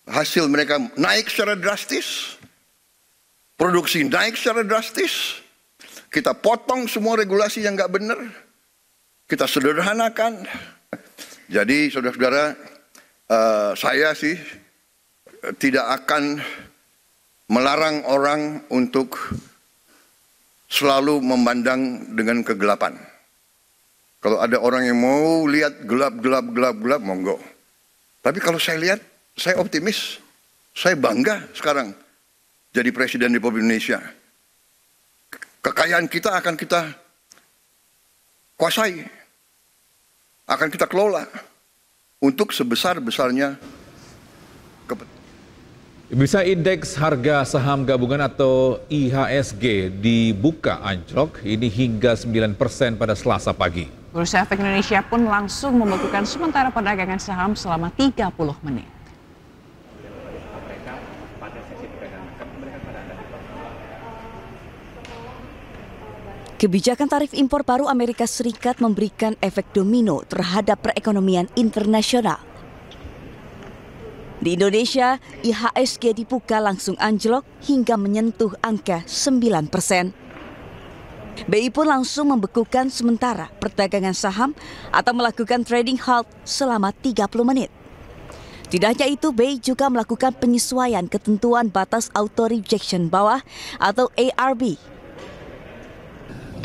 hasil mereka naik secara drastis. Produksi naik secara drastis. Kita potong semua regulasi yang nggak benar. Kita sederhanakan. Jadi saudara-saudara, saya sih tidak akan melarang orang untuk selalu memandang dengan kegelapan. Kalau ada orang yang mau lihat gelap, monggo. Tapi kalau saya lihat, saya optimis. Saya bangga sekarang jadi Presiden Republik Indonesia. Kekayaan kita akan kita kuasai, akan kita kelola untuk sebesar-besarnya. Bisa indeks harga saham gabungan atau IHSG dibuka anjlok ini hingga 9% pada Selasa pagi. Bursa Efek Indonesia pun langsung membekukan sementara perdagangan saham selama 30 menit. Kebijakan tarif impor baru Amerika Serikat memberikan efek domino terhadap perekonomian internasional. Di Indonesia, IHSG dibuka langsung anjlok hingga menyentuh angka 9%. BI pun langsung membekukan sementara perdagangan saham atau melakukan trading halt selama 30 menit. Tidak hanya itu, BI juga melakukan penyesuaian ketentuan batas auto rejection bawah atau ARB.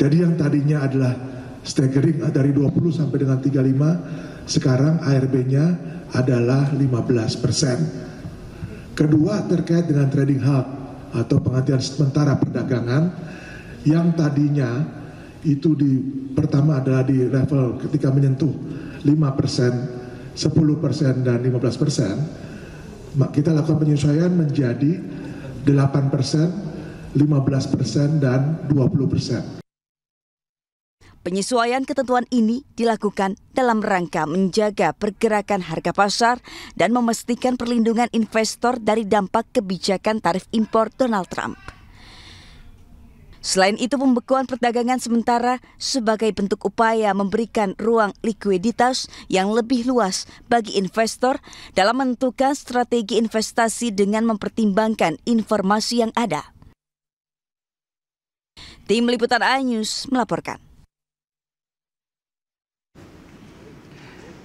Jadi yang tadinya adalah staggering dari 20 sampai dengan 35, sekarang ARB-nya adalah 15%. Kedua, terkait dengan trading halt atau penghentian sementara perdagangan yang tadinya itu pertama adalah di level ketika menyentuh 5%, 10% dan 15%, kita lakukan penyesuaian menjadi 8%, 15% dan 20%. Penyesuaian ketentuan ini dilakukan dalam rangka menjaga pergerakan harga pasar dan memastikan perlindungan investor dari dampak kebijakan tarif impor Donald Trump. Selain itu, pembekuan perdagangan sementara sebagai bentuk upaya memberikan ruang likuiditas yang lebih luas bagi investor dalam menentukan strategi investasi dengan mempertimbangkan informasi yang ada. Tim Liputan iNews melaporkan.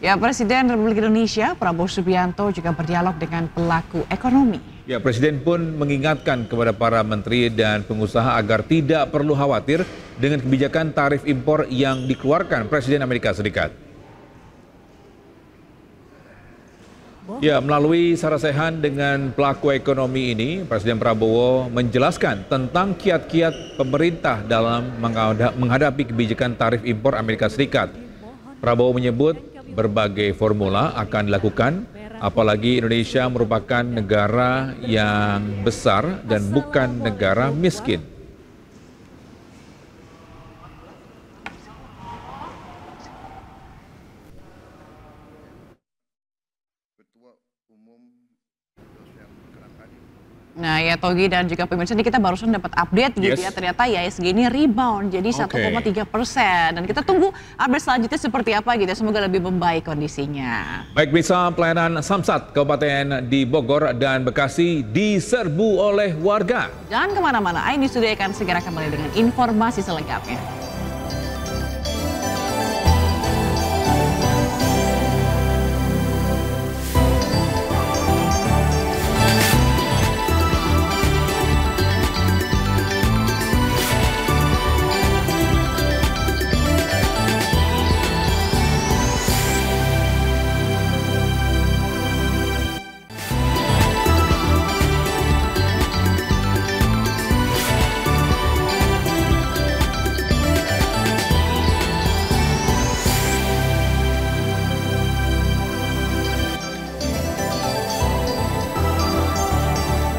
Ya, Presiden Republik Indonesia Prabowo Subianto juga berdialog dengan pelaku ekonomi. Ya, Presiden pun mengingatkan kepada para menteri dan pengusaha agar tidak perlu khawatir dengan kebijakan tarif impor yang dikeluarkan Presiden Amerika Serikat. Ya, melalui sarasehan dengan pelaku ekonomi ini, Presiden Prabowo menjelaskan tentang kiat-kiat pemerintah dalam menghadapi kebijakan tarif impor Amerika Serikat. Prabowo menyebut berbagai formula akan dilakukan, apalagi Indonesia merupakan negara yang besar dan bukan negara miskin. Nah ya Togi dan juga pemirsa, ini kita barusan dapat update gitu ya, ternyata IHSG ini rebound jadi 1,3%. Dan kita tunggu update selanjutnya seperti apa gitu, semoga lebih membaik kondisinya. Baik, bisa pelayanan Samsat Kabupaten di Bogor dan Bekasi diserbu oleh warga. Jangan kemana-mana, iNews Today akan segera kembali dengan informasi selengkapnya.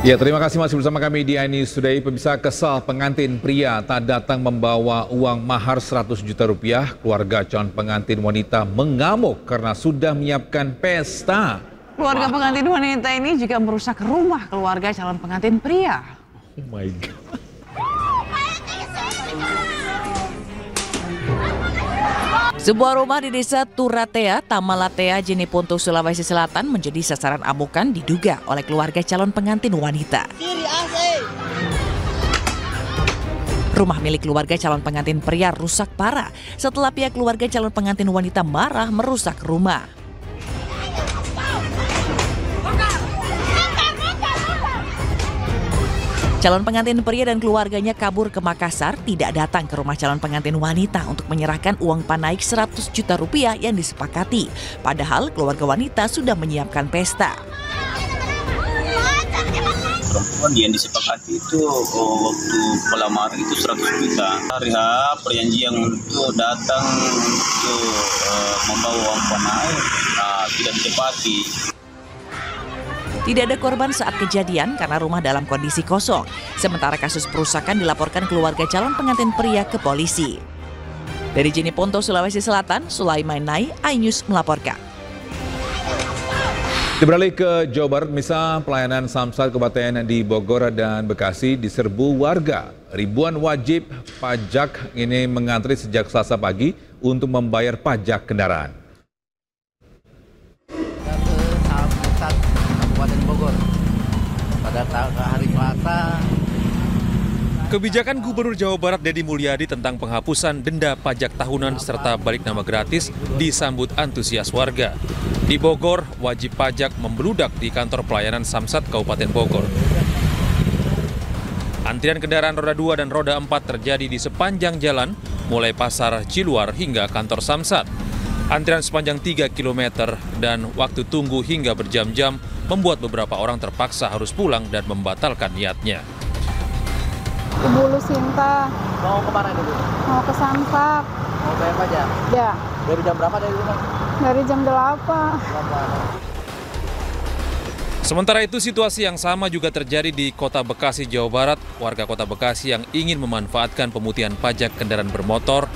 Ya, terima kasih masih bersama kami di iNews Today. Pemirsa, kesal pengantin pria tak datang membawa uang mahar 100 juta rupiah. Keluarga calon pengantin wanita mengamuk karena sudah menyiapkan pesta. Keluarga pengantin wanita ini juga merusak rumah keluarga calon pengantin pria. Oh my God. Sebuah rumah di desa Turatea, Tamalatea, Jeneponto, Sulawesi Selatan menjadi sasaran amukan diduga oleh keluarga calon pengantin wanita. Rumah milik keluarga calon pengantin pria rusak parah setelah pihak keluarga calon pengantin wanita marah merusak rumah. Calon pengantin pria dan keluarganya kabur ke Makassar, tidak datang ke rumah calon pengantin wanita untuk menyerahkan uang panaik 100 juta rupiah yang disepakati. Padahal keluarga wanita sudah menyiapkan pesta. Perempuan yang disepakati itu waktu pelamar itu 100 juta. Hari H perjanjian untuk datang untuk membawa uang panaik tidak ditepati. Tidak ada korban saat kejadian karena rumah dalam kondisi kosong. Sementara kasus perusakan dilaporkan keluarga calon pengantin pria ke polisi. Dari Jeneponto, Sulawesi Selatan, Sulaiman Nai, iNews melaporkan. Beralih ke Jawa Barat, misal pelayanan Samsat Kabupaten di Bogor dan Bekasi diserbu warga. Ribuan wajib pajak ini mengantri sejak Selasa pagi untuk membayar pajak kendaraan. Kabupaten Bogor pada hari Selasa. Kebijakan Gubernur Jawa Barat Deddy Mulyadi tentang penghapusan denda pajak tahunan serta balik nama gratis disambut antusias warga. Di Bogor, wajib pajak membludak di kantor pelayanan Samsat Kabupaten Bogor. Antrian kendaraan roda 2 dan roda 4 terjadi di sepanjang jalan, mulai Pasar Ciluar hingga kantor Samsat. Antrian sepanjang 3 km dan waktu tunggu hingga berjam-jam membuat beberapa orang terpaksa harus pulang dan membatalkan niatnya. Ibu Lusinta. Mau kemana dulu? Mau ke Samsat. Mau bayar pajak? Ya. Dari jam berapa dari rumah? Dari jam 8. Sementara itu, situasi yang sama juga terjadi di Kota Bekasi, Jawa Barat. Warga Kota Bekasi yang ingin memanfaatkan pemutihan pajak kendaraan bermotor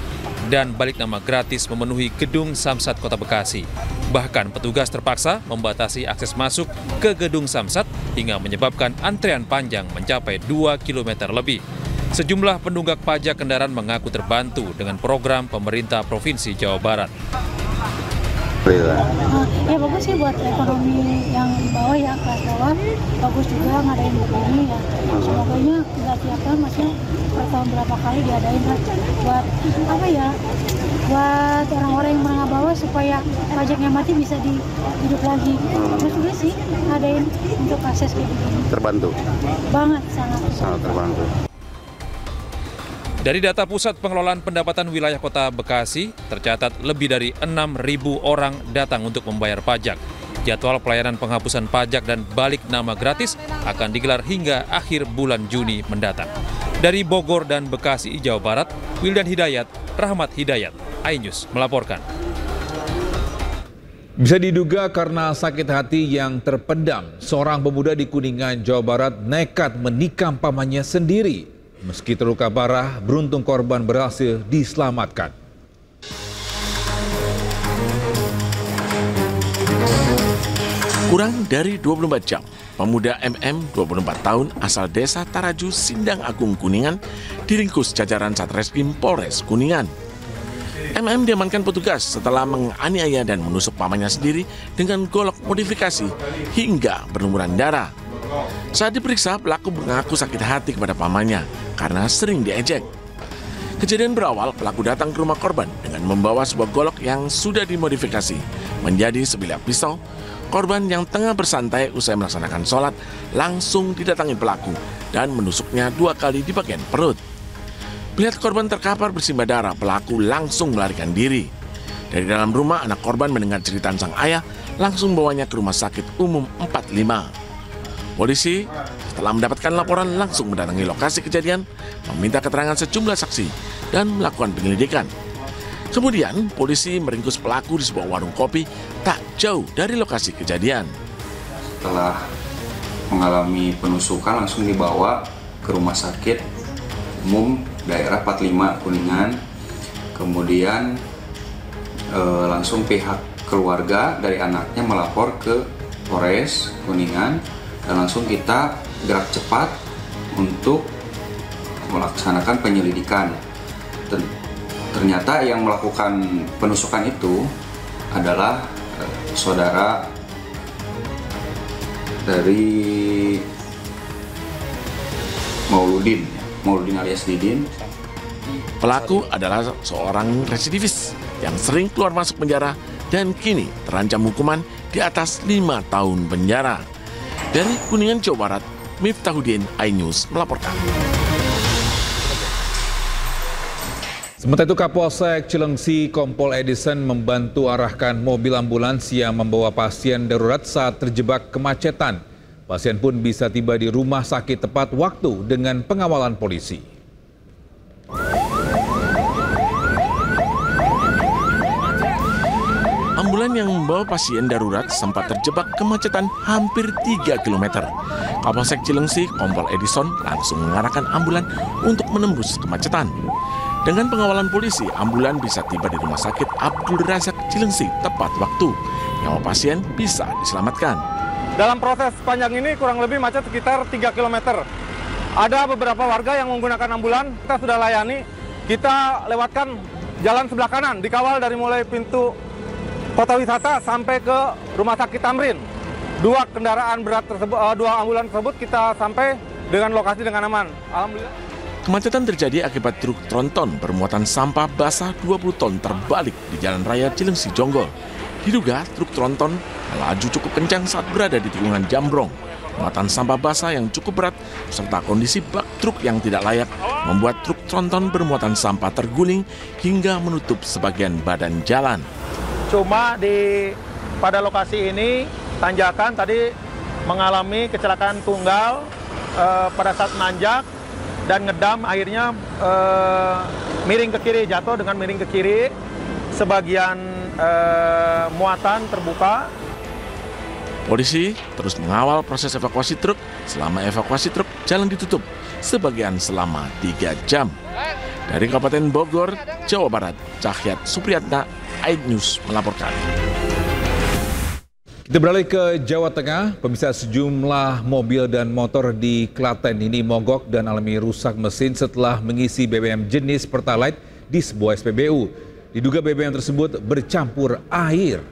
dan balik nama gratis memenuhi gedung Samsat Kota Bekasi. Bahkan petugas terpaksa membatasi akses masuk ke gedung Samsat hingga menyebabkan antrean panjang mencapai 2 km lebih. Sejumlah penunggak pajak kendaraan mengaku terbantu dengan program pemerintah Provinsi Jawa Barat. Ya bagus sih buat ekonomi yang di bawah ya, kelas bawah. Bagus juga ngadain begini ya. Semoganya kita siapkan maksudnya per tahun berapa kali diadain lah. Buat apa ya? Buat orang-orang yang menengah bawah supaya pajaknya mati bisa dihidup lagi. Terus juga sih ngadain untuk akses kayak begini. Terbantu? Banget, sangat. Sangat terbantu. Dari data Pusat Pengelolaan Pendapatan Wilayah Kota Bekasi, tercatat lebih dari 6.000 orang datang untuk membayar pajak. Jadwal pelayanan penghapusan pajak dan balik nama gratis akan digelar hingga akhir bulan Juni mendatang. Dari Bogor dan Bekasi, Jawa Barat, Wildan Hidayat, Rahmat Hidayat, iNews melaporkan. Bisa diduga karena sakit hati yang terpendam, seorang pemuda di Kuningan, Jawa Barat nekat menikam pamannya sendiri. Meski terluka parah, beruntung korban berhasil diselamatkan. Kurang dari 24 jam, pemuda MM 24 tahun asal desa Taraju, Sindang Agung, Kuningan diringkus jajaran Satreskrim Polres Kuningan. MM diamankan petugas setelah menganiaya dan menusuk pamannya sendiri dengan golok modifikasi hingga berlumuran darah. Saat diperiksa, pelaku mengaku sakit hati kepada pamannya karena sering diejek. Kejadian berawal, pelaku datang ke rumah korban dengan membawa sebuah golok yang sudah dimodifikasi menjadi sebilah pisau. Korban yang tengah bersantai usai melaksanakan sholat langsung didatangi pelaku dan menusuknya 2 kali di bagian perut. Melihat korban terkapar bersimbah darah, pelaku langsung melarikan diri. Dari dalam rumah, anak korban mendengar cerita sang ayah langsung membawanya ke rumah sakit umum 45. Polisi setelah mendapatkan laporan langsung mendatangi lokasi kejadian, meminta keterangan sejumlah saksi dan melakukan penyelidikan. Kemudian, polisi meringkus pelaku di sebuah warung kopi tak jauh dari lokasi kejadian. Setelah mengalami penusukan, langsung dibawa ke rumah sakit umum daerah 45 Kuningan. Kemudian langsung pihak keluarga dari anaknya melapor ke Polres Kuningan dan langsung kita gerak cepat untuk melaksanakan penyelidikan. Ternyata yang melakukan penusukan itu adalah saudara dari Mauludin alias Didin. Pelaku adalah seorang residivis yang sering keluar masuk penjara dan kini terancam hukuman di atas 5 tahun penjara. Dari Kuningan, Jawa Barat, Miftahudin, iNews melaporkan. Sementara itu, Kapolsek Cilengsi Kompol Edison membantu arahkan mobil ambulans yang membawa pasien darurat saat terjebak kemacetan. Pasien pun bisa tiba di rumah sakit tepat waktu dengan pengawalan polisi. Ambulan yang membawa pasien darurat sempat terjebak kemacetan hampir 3 km. Kapolsek Cilengsi Kompol Edison langsung mengarahkan ambulan untuk menembus kemacetan. Dengan pengawalan polisi, ambulan bisa tiba di Rumah Sakit Abdul Razak Cilengsi tepat waktu. Nyawa pasien bisa diselamatkan. Dalam proses panjang ini kurang lebih macet sekitar 3 km. Ada beberapa warga yang menggunakan ambulan, kita sudah layani. Kita lewatkan jalan sebelah kanan, dikawal dari mulai pintu kota wisata sampai ke Rumah Sakit Tamrin. 2 kendaraan berat tersebut, 2 ambulan tersebut kita sampai dengan lokasi dengan aman. Alhamdulillah. Kemacetan terjadi akibat truk tronton bermuatan sampah basah 20 ton terbalik di Jalan Raya Cilengsi Jonggol. Diduga truk tronton melaju cukup kencang saat berada di tikungan Jambrong. Muatan sampah basah yang cukup berat serta kondisi bak truk yang tidak layak membuat truk tronton bermuatan sampah terguling hingga menutup sebagian badan jalan. Cuma pada lokasi ini tanjakan tadi mengalami kecelakaan tunggal pada saat menanjak dan ngedam, akhirnya miring ke kiri, jatuh dengan miring ke kiri, sebagian muatan terbuka. Polisi terus mengawal proses evakuasi truk. Selama evakuasi truk, jalan ditutup sebagian selama 3 jam. Dari Kabupaten Bogor, Jawa Barat, Cahyat Supriyatna, iNews melaporkan. Kita beralih ke Jawa Tengah. Pemirsa, sejumlah mobil dan motor di Klaten ini mogok dan alami rusak mesin setelah mengisi BBM jenis Pertalite di sebuah SPBU. Diduga BBM tersebut bercampur air.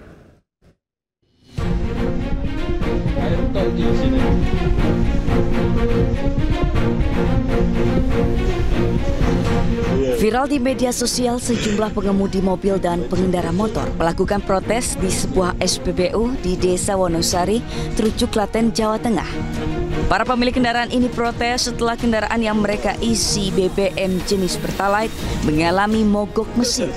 Viral di media sosial, sejumlah pengemudi mobil dan pengendara motor melakukan protes di sebuah SPBU di Desa Wonosari, Trucuk, Klaten, Jawa Tengah. Para pemilik kendaraan ini protes setelah kendaraan yang mereka isi BBM jenis Pertalite mengalami mogok mesin.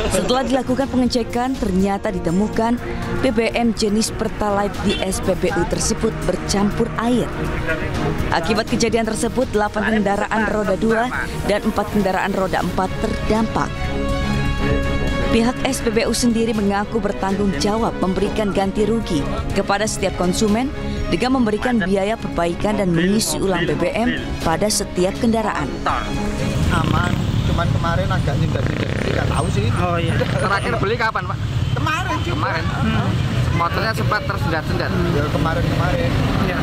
Setelah dilakukan pengecekan, ternyata ditemukan BBM jenis Pertalite di SPBU tersebut bercampur air. Akibat kejadian tersebut, 8 kendaraan roda 2 dan 4 kendaraan roda 4 terdampak. Pihak SPBU sendiri mengaku bertanggung jawab memberikan ganti rugi kepada setiap konsumen dengan memberikan biaya perbaikan dan mengisi ulang BBM pada setiap kendaraan. Aman, cuman kemarin agak nyindir-nyindir, nggak tahu sih. Oh iya. Terakhir beli kapan, Pak? Kemarin juga. Kemarin. Motornya sempat tersendat-sendat. Ya kemarin-kemarin. Ya.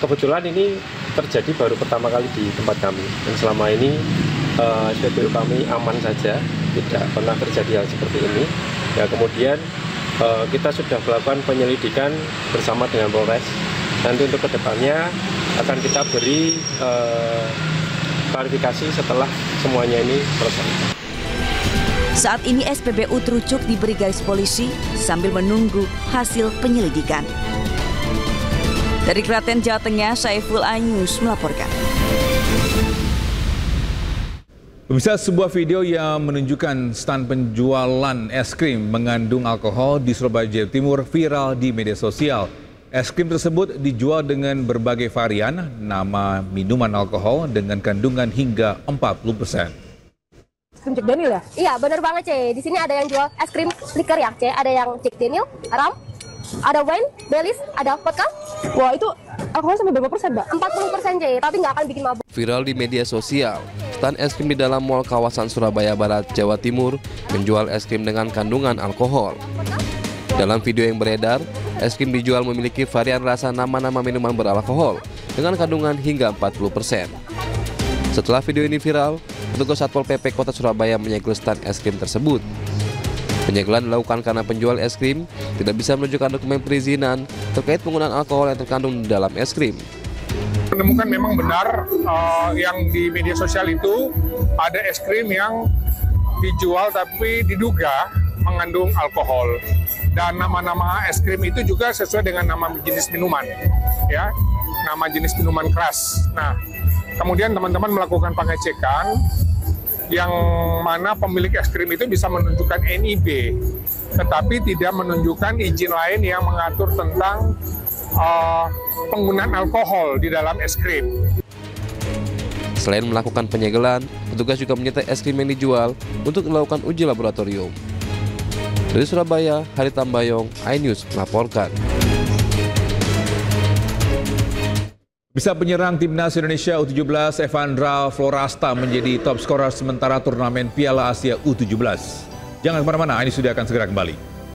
Kebetulan ini terjadi baru pertama kali di tempat kami. Dan selama ini SPBU kami aman saja, tidak pernah terjadi hal seperti ini. Ya kemudian kita sudah melakukan penyelidikan bersama dengan Polres. Nanti untuk kedepannya akan kita beri klarifikasi setelah semuanya ini selesai. Saat ini SPBU Trucuk diberi garis polisi sambil menunggu hasil penyelidikan. Dari Klaten, Jawa Tengah, Saiful Anyus melaporkan. Pemirsa, sebuah video yang menunjukkan stand penjualan es krim mengandung alkohol di Surabaya, Jawa Timur viral di media sosial. Es krim tersebut dijual dengan berbagai varian, nama minuman alkohol dengan kandungan hingga 40%. Krim Jack Daniel ya? Iya, benar banget, C. Di sini ada yang jual es krim liker ya, C. Ada yang Jack Daniel, rum, ada wine, Baileys, ada vodka. Wah, itu alkohol sampai berapa persen, Mbak? 40%, C. Tapi nggak akan bikin mabuk. Viral di media sosial, stand es krim di dalam mal kawasan Surabaya Barat, Jawa Timur menjual es krim dengan kandungan alkohol. Dalam video yang beredar, es krim dijual memiliki varian rasa nama-nama minuman beralkohol dengan kandungan hingga 40%. Setelah video ini viral, petugas Satpol PP Kota Surabaya menyegel stand es krim tersebut. Penyegelan dilakukan karena penjual es krim tidak bisa menunjukkan dokumen perizinan terkait penggunaan alkohol yang terkandung di dalam es krim. Menemukan memang benar yang di media sosial itu ada es krim yang dijual tapi diduga mengandung alkohol, dan nama-nama es krim itu juga sesuai dengan nama jenis minuman, ya, nama jenis minuman keras. Nah, kemudian teman-teman melakukan pengecekan yang mana pemilik es krim itu bisa menunjukkan NIB, tetapi tidak menunjukkan izin lain yang mengatur tentang penggunaan alkohol di dalam es krim. Selain melakukan penyegelan, petugas juga menyita es krim yang dijual untuk dilakukan uji laboratorium. Dari Surabaya, Hari Tambayong, iNews melaporkan. Bisa penyerang Timnas Indonesia U17 Evandra Florasta menjadi top skorer sementara turnamen Piala Asia U17. Jangan kemana-mana, ini sudah akan segera kembali.